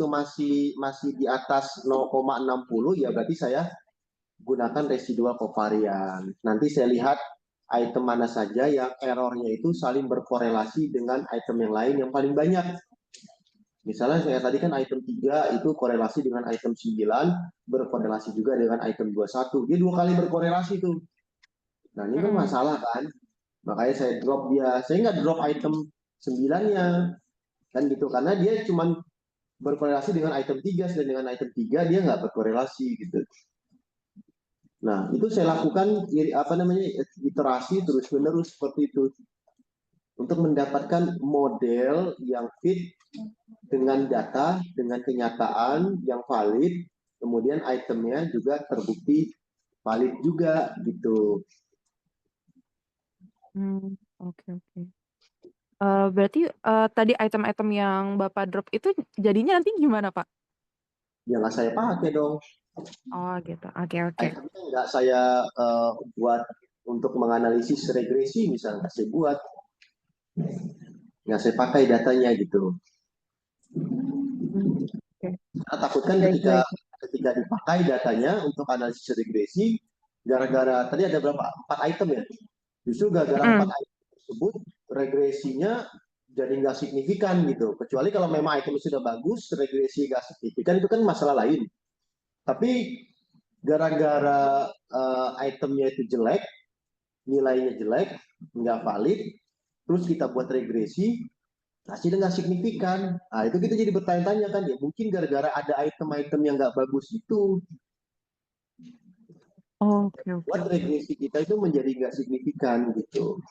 masih di atas 0,60, ya berarti saya gunakan residual covariance. Nanti saya lihat item mana saja yang errornya itu saling berkorelasi dengan item yang lain yang paling banyak. Misalnya saya tadi kan item 3 itu korelasi dengan item 9, berkorelasi juga dengan item 21. Dia 2 kali berkorelasi tuh. Nah ini kan masalah kan. Makanya saya drop dia. Saya nggak drop item 9-nya. Kan gitu. Karena dia cuma berkorelasi dengan item 3, dan dengan item 3 dia nggak berkorelasi gitu. Nah, itu saya lakukan iterasi terus-menerus seperti itu untuk mendapatkan model yang fit dengan data, dengan kenyataan yang valid, kemudian itemnya juga terbukti valid juga gitu. Oke. Berarti tadi item-item yang Bapak drop itu jadinya nanti gimana, Pak? Ya nggak saya pakai dong. Oh gitu. Oke. Itemnya nggak saya buat untuk menganalisis regresi misalnya, nggak saya buat. Nggak saya pakai datanya gitu. Karena takutkan ketika dipakai datanya untuk analisis regresi, gara-gara tadi ada berapa? 4 item ya. Justru gara-gara 4 item tersebut regresinya jadi nggak signifikan gitu. Kecuali kalau memang item sudah bagus, regresi nggak signifikan itu kan masalah lain. Tapi gara-gara itemnya itu jelek, nilainya jelek, nggak valid, terus kita buat regresi, hasilnya nggak signifikan. Nah, itu kita jadi bertanya-tanya kan, ya mungkin gara-gara ada item-item yang nggak bagus itu, buat regresi kita itu menjadi nggak signifikan gitu.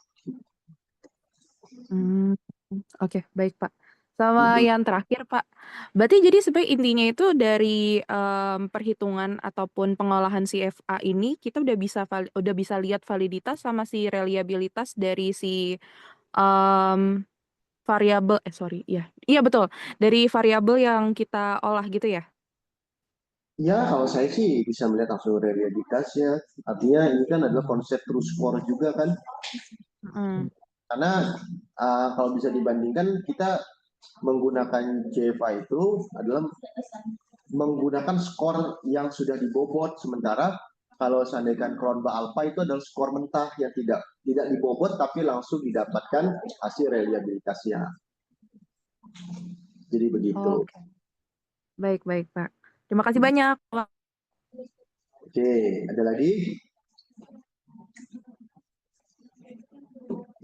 Oke, baik Pak. Sama yang terakhir Pak, berarti jadi sebenarnya intinya itu dari perhitungan ataupun pengolahan CFA ini kita udah bisa lihat validitas sama si reliabilitas dari si variabel iya betul, dari variabel yang kita olah gitu ya. Ya, kalau saya sih bisa melihat langsung reliabilitasnya. Artinya ini kan adalah konsep true score juga kan. Karena kalau bisa dibandingkan, kita menggunakan CFA itu adalah menggunakan skor yang sudah dibobot, sementara kalau seandainya Cronbach Alpha itu adalah skor mentah yang tidak dibobot tapi langsung didapatkan hasil reliabilitasnya. Jadi begitu. Baik Pak. Terima kasih banyak. Oke, ada lagi?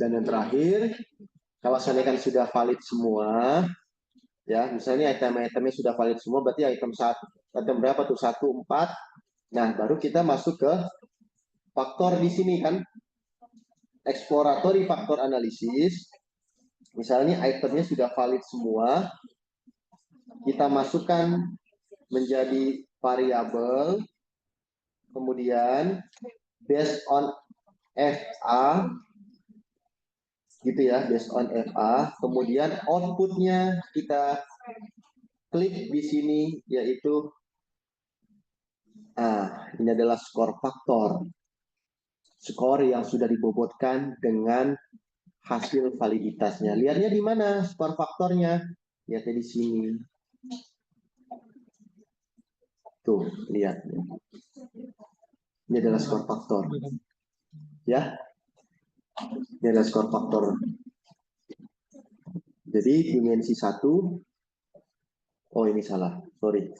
Dan yang terakhir, kalau seandainya sudah valid semua, ya misalnya item-itemnya sudah valid semua, berarti item berapa tuh? 1, 4. Nah, baru kita masuk ke faktor di sini kan, exploratory faktor analisis. Misalnya itemnya sudah valid semua, kita masukkan menjadi variabel, kemudian based on FA, gitu ya, based on FA, kemudian outputnya kita klik di sini, yaitu ini adalah skor faktor, skor yang sudah dibobotkan dengan hasil validitasnya. Lihatnya di mana skor faktornya? Lihatnya di sini. Tuh, lihat. Ini adalah skor faktor. Ya. Ini adalah skor faktor. Jadi dimensi 1. Oh, ini salah. Sorry.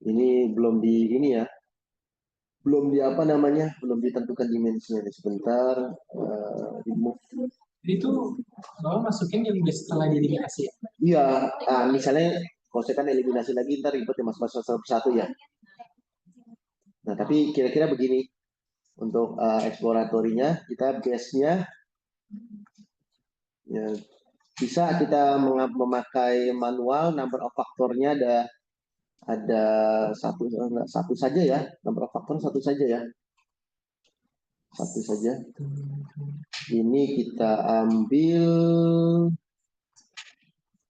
Ini belum belum ditentukan dimensinya. Sebentar. Itu Bapak masukin yang setelah dieliminasi ya? Iya. Misalnya kalau saya kan eliminasi lagi, ntar ribet ya mas-mas satu ya. Nah, tapi kira-kira begini. Untuk eksploratorinya, kita base-nya ya, bisa kita memakai manual, number of faktornya ada satu saja ya, number of faktor satu saja ya, satu saja. Ini kita ambil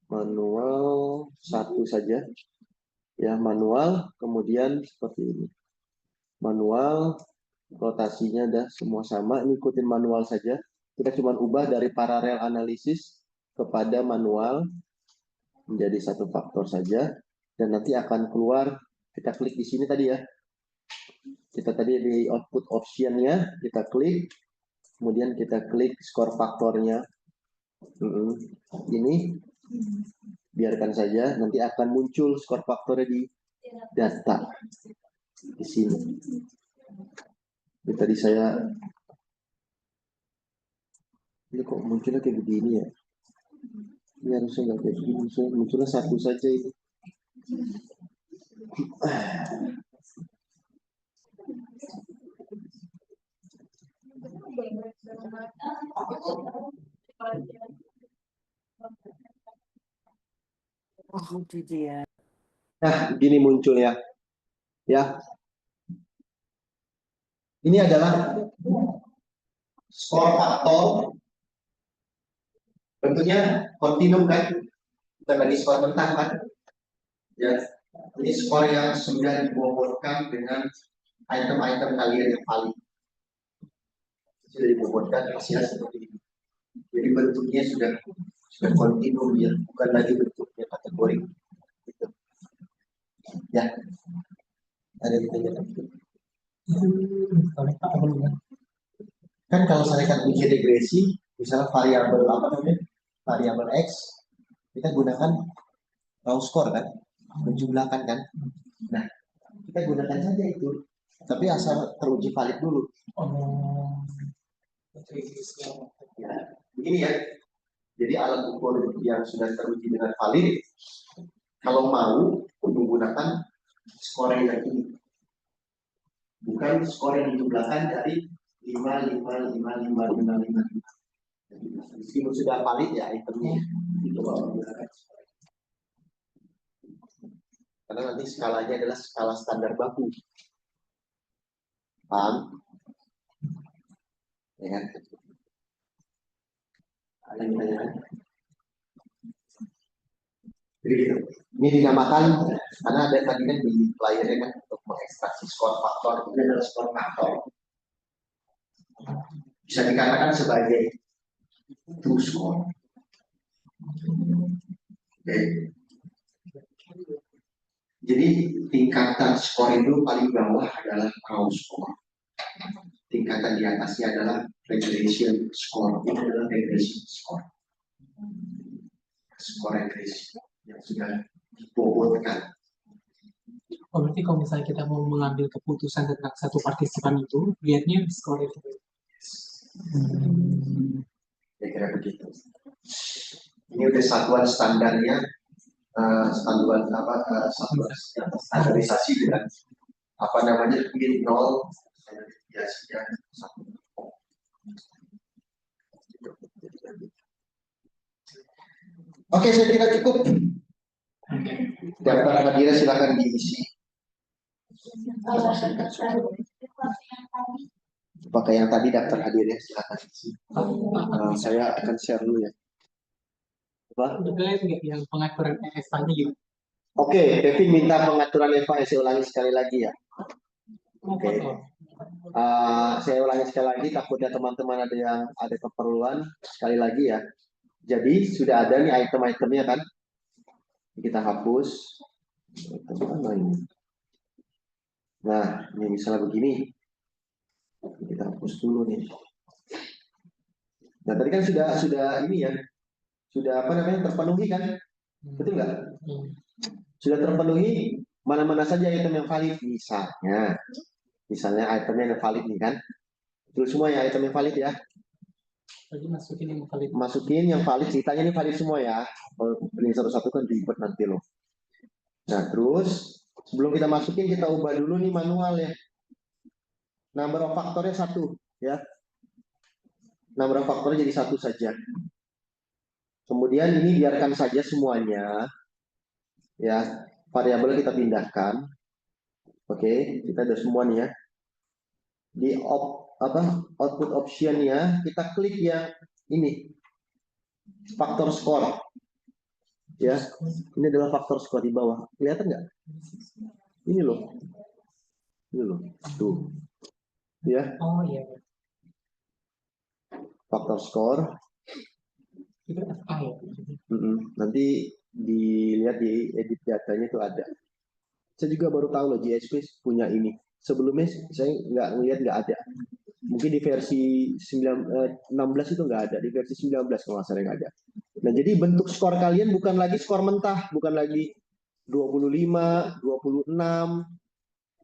Manual satu saja. Ya, manual, kemudian seperti ini. Manual, rotasinya dah semua sama, ini ikutin manual saja. Kita cuma ubah dari paralel analisis kepada manual menjadi satu faktor saja, dan nanti akan keluar. Kita klik di sini tadi ya. Kita tadi di output optionnya kita klik, kemudian kita klik skor faktornya. Ini biarkan saja, nanti akan muncul skor faktornya di data di sini. Ini tadi saya, ini kok munculnya kayak begini ya? Ini harusnya nggak kayak begini, munculnya satu saja itu. Nah, begini munculnya. Ya. Ini adalah skor faktor. Tentunya kontinum kan, bukan lagi skor mentah kan. Ya, ini skor yang sudah dibobotkan dengan item-item kalian yang valid. Sudah dibobotkan hasilnya seperti ini. Jadi bentuknya sudah kontinum ya, bukan lagi bentuknya kategori. Gitu. Ya, ada ditanya. Kan kalau saya kan uji regresi, misalnya variabel apa namanya, variabel x, kita gunakan raw score kan, menjumlahkan kan. Nah, kita gunakan saja itu, tapi asal teruji valid dulu. Ya, begini ya. Jadi alat ukur yang sudah teruji dengan valid, kalau mau menggunakan skor yang ini, bukan skor yang dijumlahkan dari 5. Meskipun sudah valid ya itemnya, dicoba menggunakan skor. Karena nanti skalanya adalah skala standar baku. Paham? Ya kan? Ada yang ditanyakan? Jadi gitu. Ini dinamakan, karena ada tadi kan di layarnya kan untuk mengekstraksi skor faktor, ini adalah skor faktor. Bisa dikatakan sebagai true score. Oke. Jadi tingkatan skor itu paling bawah adalah raw score. Tingkatan di atasnya adalah regression score. Ini adalah regression score. Skor regresi yang sudah dibobotkan. Oh, berarti kalau misalnya kita mau mengambil keputusan tentang satu partisipan itu, lihatnya skor itu. Ya kira begitu. Ini udah satuan standarnya, satuan standarisasi dengan apa namanya min 0, standarisasinya 1. Oke, saya kira cukup. Daftar hadirnya silakan diisi. Pakai yang tadi daftar hadirnya silakan isi. Saya akan share dulu ya. Apa? Udah lihat nggak yang pengaturan EFA-nya gitu? Oke, Kevin minta pengaturan EVA, saya ulangi sekali lagi ya. Oke. Saya ulangi sekali lagi, takutnya teman-teman ada keperluan. Sekali lagi ya. Jadi sudah ada nih item-itemnya kan? Kita hapus. Nah, ini misalnya begini. Kita hapus dulu nih. Nah, tadi kan sudah ini ya. Sudah apa namanya terpenuhi kan? Betul nggak? Sudah terpenuhi mana-mana saja item yang valid. Misalnya itemnya yang valid nih kan? Itu semua ya item yang valid ya. Jadi masukin yang valid. Masukin yang valid, ceritanya ini valid semua ya. Kalau pilih satu-satu kan ribet nanti loh. Nah terus sebelum kita masukin kita ubah dulu nih manual ya. Number of faktornya 1 ya. Number of faktornya jadi 1 saja. Kemudian ini biarkan saja semuanya ya. Variabel kita pindahkan. Oke, kita ada semua nih ya. Di output optionnya kita klik yang ini faktor skor. Ya, ini adalah faktor skor di bawah. Kelihatan nggak? Ini loh. Ini loh. Tuh. Ya, Oh iya, faktor skor. itu FA ya. Nanti dilihat di edit datanya itu ada. Saya juga baru tahu loh GSP punya ini. Sebelumnya saya nggak ada. Mungkin di versi 16 itu nggak ada, di versi 19 kalau nggak salah nggak ada. Nah, jadi bentuk skor kalian bukan lagi skor mentah, bukan lagi 25, 26,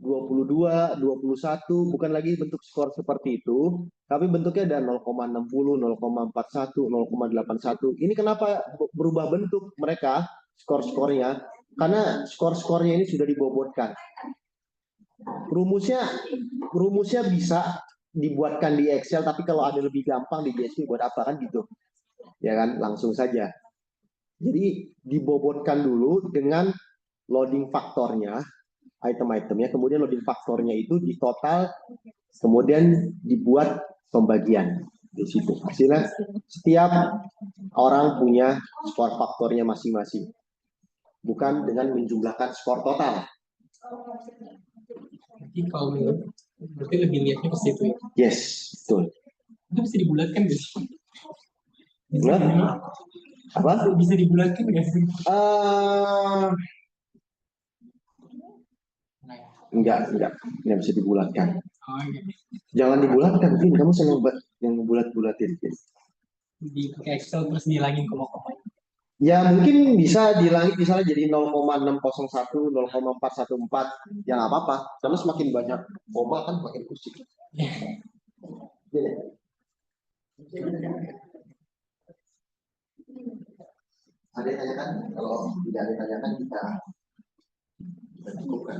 22, 21, bukan lagi bentuk skor seperti itu, tapi bentuknya ada 0,60, 0,41, 0,81. Ini kenapa berubah bentuk mereka skor-skornya? Karena skor-skornya ini sudah dibobotkan. Rumusnya bisa dibuatkan di Excel, tapi kalau ada lebih gampang di GSP buat apa kan gitu. Ya kan, langsung saja. Jadi dibobotkan dulu dengan loading faktornya, item-itemnya, kemudian loading faktornya itu di total, kemudian dibuat pembagian di situ. Hasilnya setiap orang punya skor faktornya masing-masing. Bukan dengan menjumlahkan skor total. Jadi kalau berarti lebih lihatnya ke situ ya. Yes, betul. Itu bisa dibulatkan nggak sih? Nah, apa? Bisa dibulatkan nggak sih? Enggak bisa dibulatkan. Oh, iya. Jangan dibulatkan, Vin. Kamu senang yang bulat-bulatin. Di pakai Excel terus dihilangin koma-koma. Ya mungkin bisa di langit misalnya jadi 0,601, 0,414, ya nggak apa-apa. Karena semakin banyak koma kan makin pusing. Ada yang tanyakan? Kalau tidak ada yang tanyakan kita cukupkan.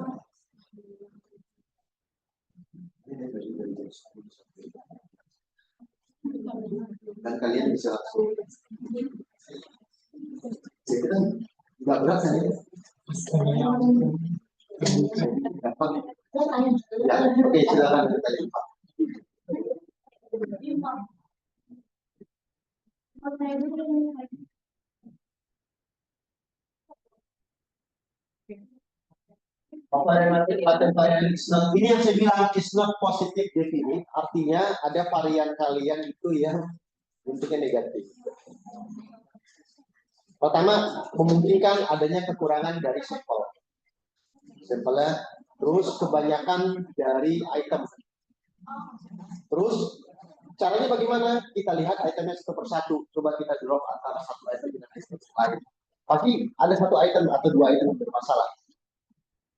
Dan kalian bisa langsung. Jadi kan nggak berat kan ya? Gampang. Ya, oke silakan kita jumpa. Ini yang saya bilang is not positive definite, artinya ada varian kalian itu yang bentuknya negatif. Pertama, memungkinkan adanya kekurangan dari sampelnya, terus kebanyakan dari item. Terus caranya bagaimana? Kita lihat itemnya satu persatu. Coba kita drop antara satu item dengan item lain. Pasti ada satu item atau dua item yang bermasalah.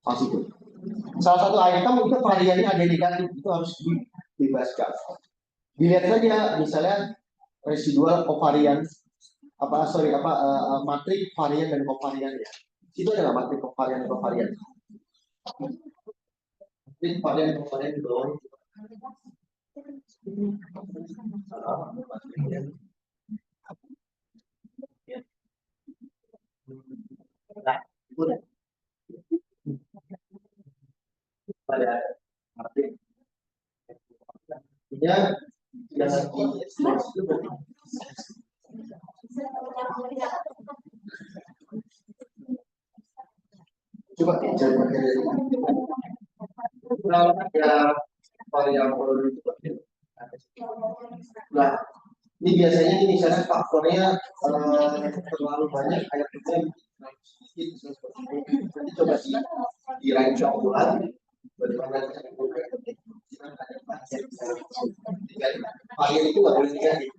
Pasti itu. Salah satu item itu variannya ada negatif, itu harus dibebaskan. Dilihat saja misalnya residual covariance matrik varian dan covariannya. Itu adalah matrik covarian dan covarian. Matrik varian dan covarian di bawah. Pada matrik ya yang coba cari materi kalau ada varian itu. Nah, ini biasanya ini misalnya faktornya terlalu banyak kayak sedikit nanti coba di range bulan bagaimana varian itu nggak boleh negatif.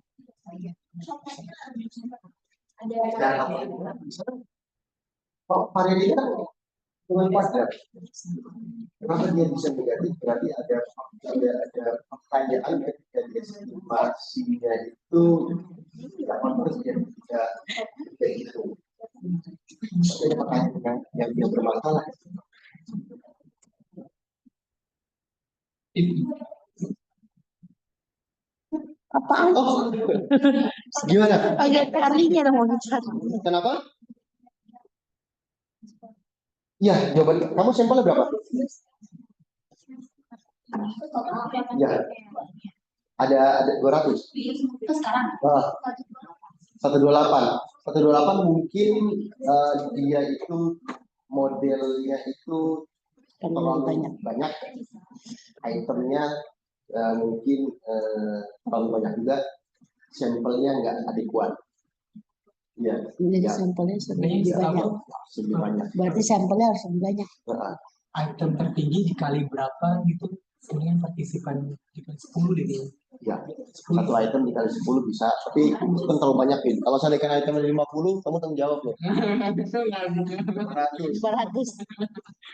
Varian itu kan dengan padat. Kenapa dia bisa negatif? Berarti ada pertanyaan ketika dia estimasinya itu tidak pantas dia tidak itu. Ada pertanyaan yang dia bermasalah. Apaan? Oh, gimana? Agak tadinya dong mau bicara. Kenapa? Ya, jawaban kamu sampelnya berapa? Ya, ada 200. Sekarang. 128. 128 mungkin dia itu modelnya itu terlalu banyak, itemnya mungkin terlalu banyak juga, sampelnya nggak adekuat. Ya, Jadi ya, sampelnya Sebenarnya lebih bisa banyak. tahu lebih banyak. Berarti sampelnya harus lebih banyak. item tertinggi dikali berapa gitu. Sebenarnya partisipan 10 deh dia. Ya, satu item dikali 10 bisa, tapi itu kan terlalu banyak, Pin. Kalau saya item ada 50, kamu tanggung jawab loh. 100. 400.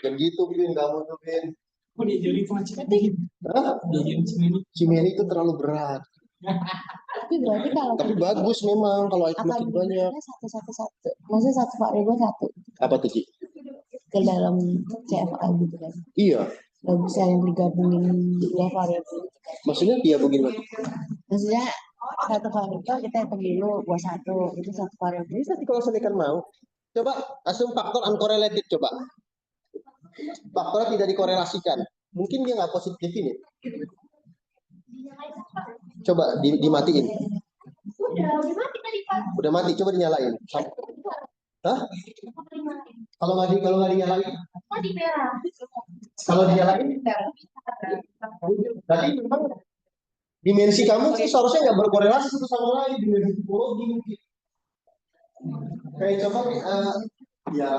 Dan gitu, Pin, kamu tuh, Pin. Oh, dia jadi cuma Cimeni. Hah? Dia jadi Cimeni. Cimeni itu terlalu berat. Tapi berarti kalau Tapi bagus memang kalau item akan makin banyak. dibuatnya satu. Maksudnya satu variabel satu Apa tuh, Ci? ke dalam CFA gitu kan. Iya. Gak bisa yang digabungin dua variabel. Maksudnya dia begini. Maksudnya satu variabel kita hitung dulu buat satu, itu satu variabel. Bisa sih kalau saya mau. Coba asum faktor uncorrelated coba. Faktornya tidak dikorelasikan. Mungkin dia nggak positif ini. Coba dimatiin. Udah mati, coba dinyalain. Hah? Kalau nggak dinyalain? Kalau dinyalain? Tadi memang dimensi kamu sih seharusnya nggak berkorelasi satu sama lain, dimensi tipologi mungkin. Kayak coba ya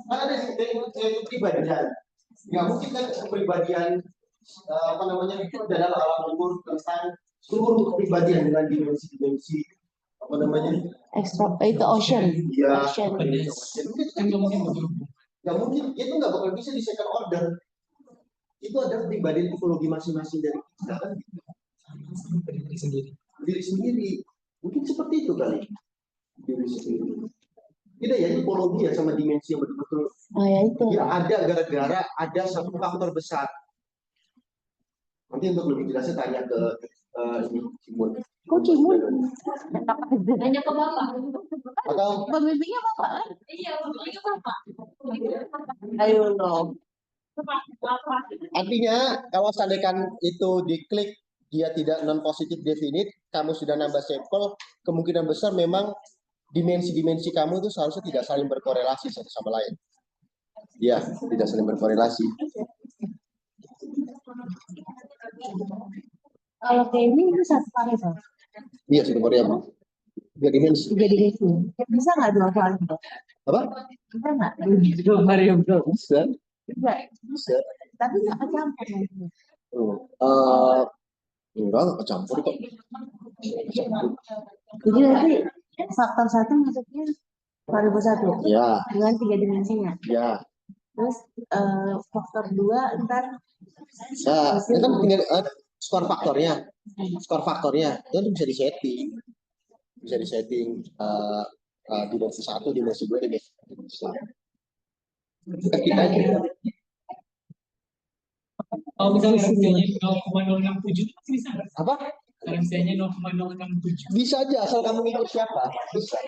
kan ada kepribadian. Ya mungkin kan kepribadian apa namanya itu adalah alat ukur tentang seluruh kepribadian dengan dimensi-dimensi apa namanya Ekstra itu ocean. ya Ocean. Kan nggak mungkin begitu. nggak mungkin itu nggak bakal bisa di second order, itu ada kepribadian tipologi masing-masing dari kita kan, Dari diri sendiri. diri sendiri mungkin seperti itu kali, diri sendiri tidak ya tipologi ya sama dimensi yang betul-betul Oh ya itu. ya ada gara-gara ada satu faktor besar. Nanti untuk lebih jelasnya tanya ke ini Cimun. Oh Cimun. Tanya ke Bapak. Atau Pembimbingnya Bapak. Iya, pembimbingnya Bapak. Ayo dong. artinya kalau seandainya itu diklik dia tidak non positif definite, kamu sudah nambah sampel, kemungkinan besar memang dimensi-dimensi kamu itu seharusnya tidak saling berkorelasi satu sama lain. Ya, tidak saling berkorelasi. Kalau kayak ini itu satu variabel. Iya, satu variabel. Tiga dimensi. Tiga dimensi. Bisa nggak dua variabel? Apa? Bisa nggak dua variabel? Bisa. Bisa. Bisa. Tapi nggak kecampur nanti. Enggak kecampur kok. Jadi nanti faktor satu masuknya variabel satu. Ya. Dengan tiga dimensinya. Ya. Terus faktor dua ntar. Nah, itu kan tinggal skor faktornya. Skor faktornya itu bisa disetting. Bisa disetting dimensi 1, dimensi 2, dimensi 3. Kita aja. Kalau misalnya RMC-nya 0,067 masih bisa nggak? Apa? RMC-nya 0,067. Bisa aja asal kamu ngikut siapa. Bisa.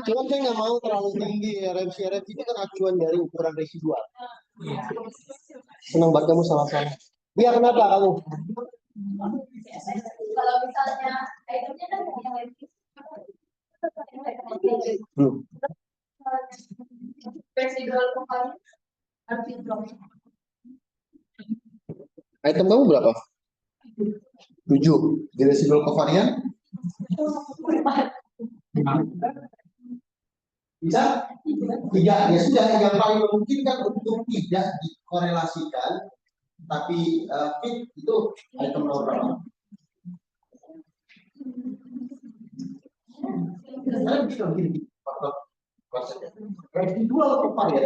Cuman saya nggak mau terlalu tinggi. RMC itu kan acuan dari ukuran residual. Iya. Senang banget kamu salah-salah. Dia kenapa kamu? Kalau misalnya itemnya kan yang lain. Residual kembali harus di-drop. Item kamu berapa? 7. Di residual covarian? Bisa? Tidak. Ya sudah. Yang paling memungkinkan untuk tidak dikorelasikan, tapi fit itu item normal. Karena begini. Residual covarian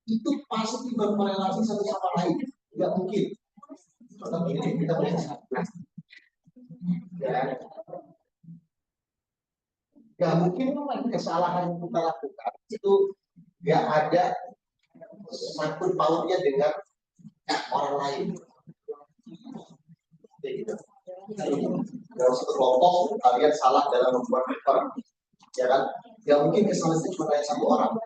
itu pasti berkorelasi satu sama lain. Tidak mungkin. Contoh ini kita bisa. Ya mungkin kesalahan yang kita lakukan itu ya ada sangkut pautnya dengan orang lain. Dalam satu kelompok kalian salah dalam membuat paper, ya kan? Ya mungkin kesalahan itu cuma dari satu orang.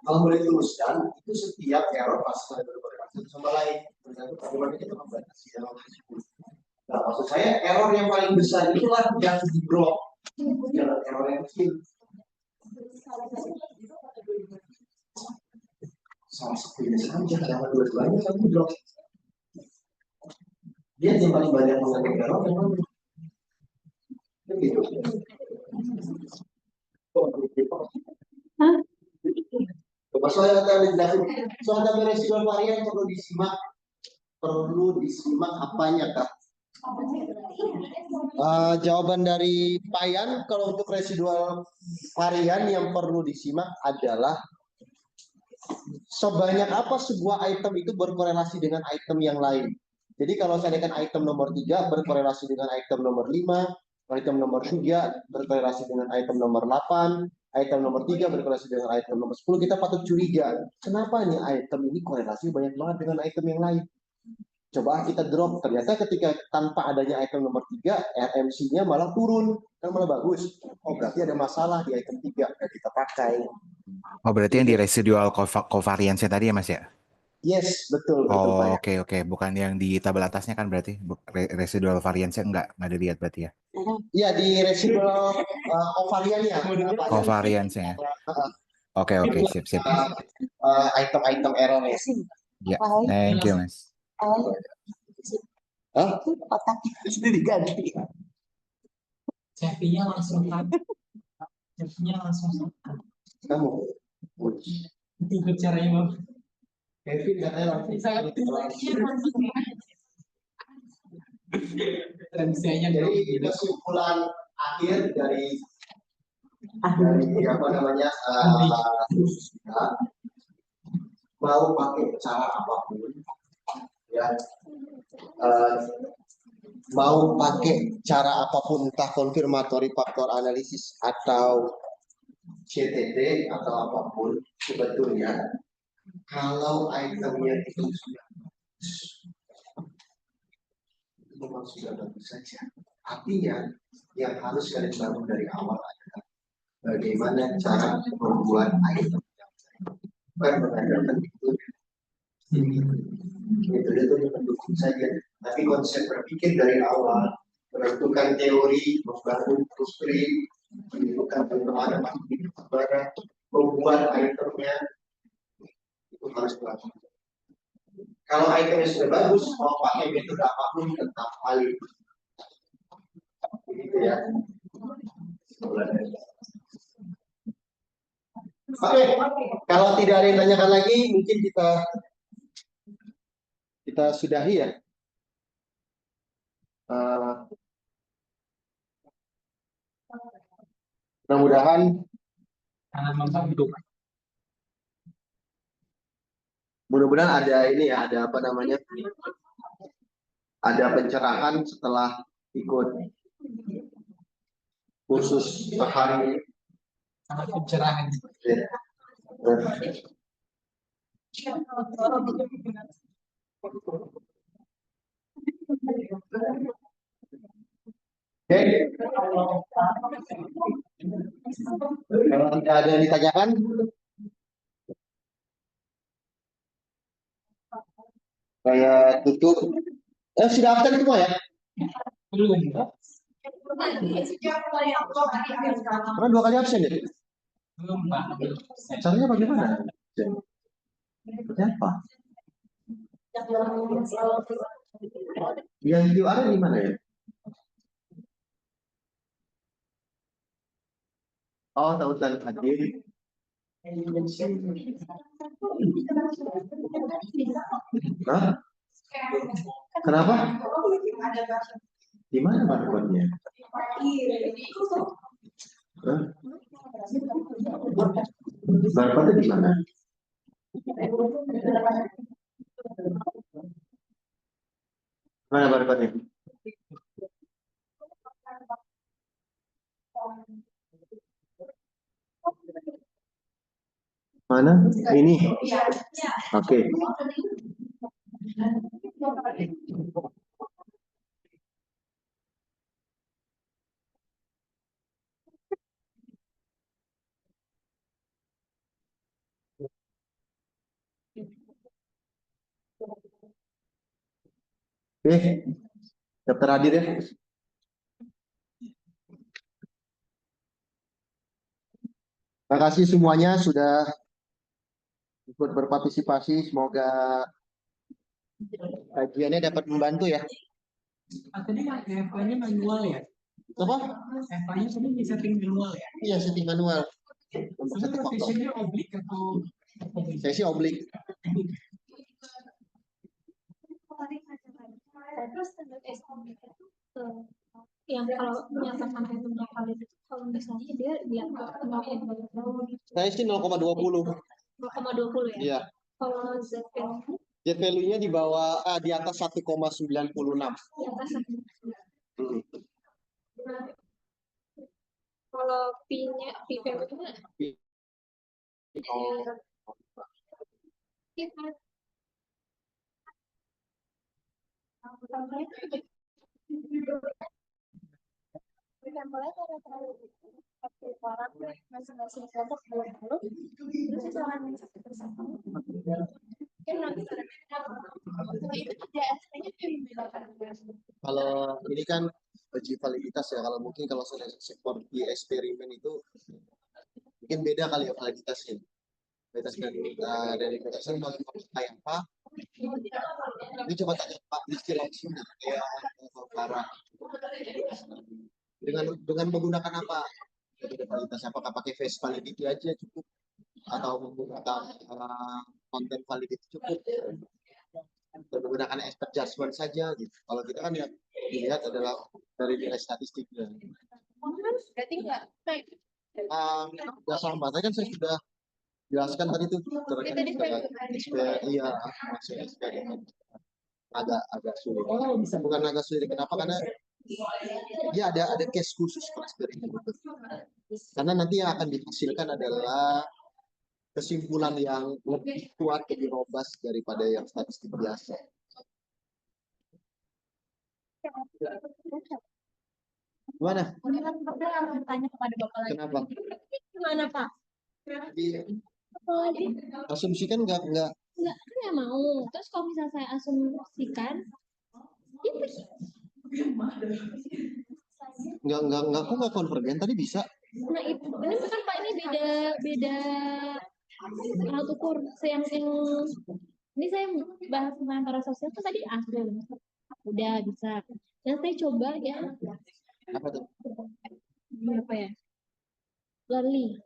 Kalau boleh teruskan, itu setiap error pasti ada berkorelasi satu sama lain. Bagaimana kita membatasi dalam tersebut? Nah, maksud saya error yang paling besar itulah yang di blok. Jangan error yang kecil. Salah satunya saja, jangan dua-duanya satu blok. Dia yang paling banyak mengandung error yang mana? Begitu. Coba soal yang dijelasin. Soal tabel residual varian perlu disimak apanya, Kak? Jawaban dari Payan kalau untuk residual varian yang perlu disimak adalah sebanyak apa sebuah item itu berkorelasi dengan item yang lain. Jadi kalau saya dengan item nomor 3 berkorelasi dengan item nomor 5, item nomor 3 berkorelasi dengan item nomor 8, item nomor 3 berkorelasi dengan item nomor 10, kita patut curiga. Kenapa nih item ini korelasi banyak banget dengan item yang lain? Coba kita drop, ternyata ketika tanpa adanya item nomor 3, RMC-nya malah turun, kan malah bagus. Oh berarti ada masalah di item 3, dan kita pakai. Oh, berarti yang di residual covariance tadi ya, Mas ya? Yes, betul, betul Pak. Oh, oke. Bukan yang di tabel atasnya kan berarti? Residual variance enggak dilihat berarti ya? Iya, di residual covariance-nya. Covariance-nya. Oke, sip. Item-item error-nya. Ya, thank you, Mas. Hah? Otaknya Itu diganti. CV-nya langsung kan. CV-nya langsung kan. Kamu. Itu caranya Bang. Kevin katanya langsung. Transianya Jadi kesimpulan akhir dari apa namanya mau pakai cara apapun ya, mau pakai cara apapun, entah konfirmatory faktor analisis atau CTT atau apapun, sebetulnya kalau itemnya itu memang sudah bagus saja. Artinya yang harus kalian bangun dari awal adalah bagaimana cara membuat item yang bukan mengandalkan itu. Metode itu mendukung saja, tapi konsep berpikir dari awal, menentukan teori, membangun blueprint, menentukan bagaimana membuat itemnya, itu harus dilakukan. Kalau itemnya sudah bagus, mau pakai metode apapun tetap valid. Begitu ya. Oke, kalau tidak ada yang tanyakan lagi, mungkin kita sudahi ya. Mudah-mudahan ada ini ya, ada apa namanya, ada pencerahan setelah ikut kursus sehari. sangat pencerahan. Oke. Kalau tidak ada yang ditanyakan, saya tutup. Sudah absen semua ya? Belum. Karena 2 kali absen ya? Belum, Pak. Caranya bagaimana? Kenapa? Yang QR di mana ya? Oh, tautan hadir. Hah? Kenapa? Di mana barcode-nya? Hah? Barcode di mana? Mana barcode-nya? Mana? Ini. Oke. Oke. Daftar hadir ya. Terima kasih semuanya sudah ikut berpartisipasi. Semoga kajiannya dapat membantu ya. Tadi FA-nya manual ya? Apa? FA-nya tadi di setting manual ya? Iya, setting manual. Untuk Sama satu faktor. rotationnya oblik atau Saya sih oblik. Terus standar SOP itu yang kalau menyatakan hitungnya valid itu kalau misalnya dia di atas 0,20 Saya sih 0,20. 0,20 ya. Iya. Kalau ZPN Jet value-nya di bawah di atas 1,96. di atas Hmm. kalau P-nya P value-nya Oh. kita sampelnya karena terlalu satu orang masing-masing kelompok 20 terus misalkan satu persatu mungkin nanti ada itu ada SP-nya yang membedakan. Kalau ini kan uji validitas ya. Kalau mungkin kalau saya seperti eksperimen itu mungkin beda kali ya validitasnya. Validitas dari produsen mau pakai apa? Ini coba tanya Pak Rizky langsung ya, Farah. Dengan menggunakan apa? Jadi validitas apakah pakai face validity aja cukup atau menggunakan konten validity cukup? Atau menggunakan expert judgment saja gitu. Kalau kita kan yang dilihat adalah dari nilai statistiknya. Berarti enggak Nggak salah Mbak, tadi kan saya sudah jelaskan tadi tuh terkait iya maksudnya eksperimen agak sulit. Bukan agak sulit, kenapa? Karena dia ada case khusus untuk eksperimen itu. Karena nanti yang akan dihasilkan adalah kesimpulan yang lebih kuat, lebih robust daripada yang statistik biasa. Gimana? Tanya kepada Bapak lagi. Kenapa? Gimana Pak? Asumsikan nggak Enggak, kan nggak mau. Terus kalau misalnya saya asumsikan, dia pergi. nggak kok nggak konvergen tadi bisa. Nah itu, ini bukan Pak, ini beda alat ukur. Yang ini saya bahas tentang parasosial itu tadi asum. Udah bisa. Dan saya coba ya. Apa tuh? Apa ya? Lali.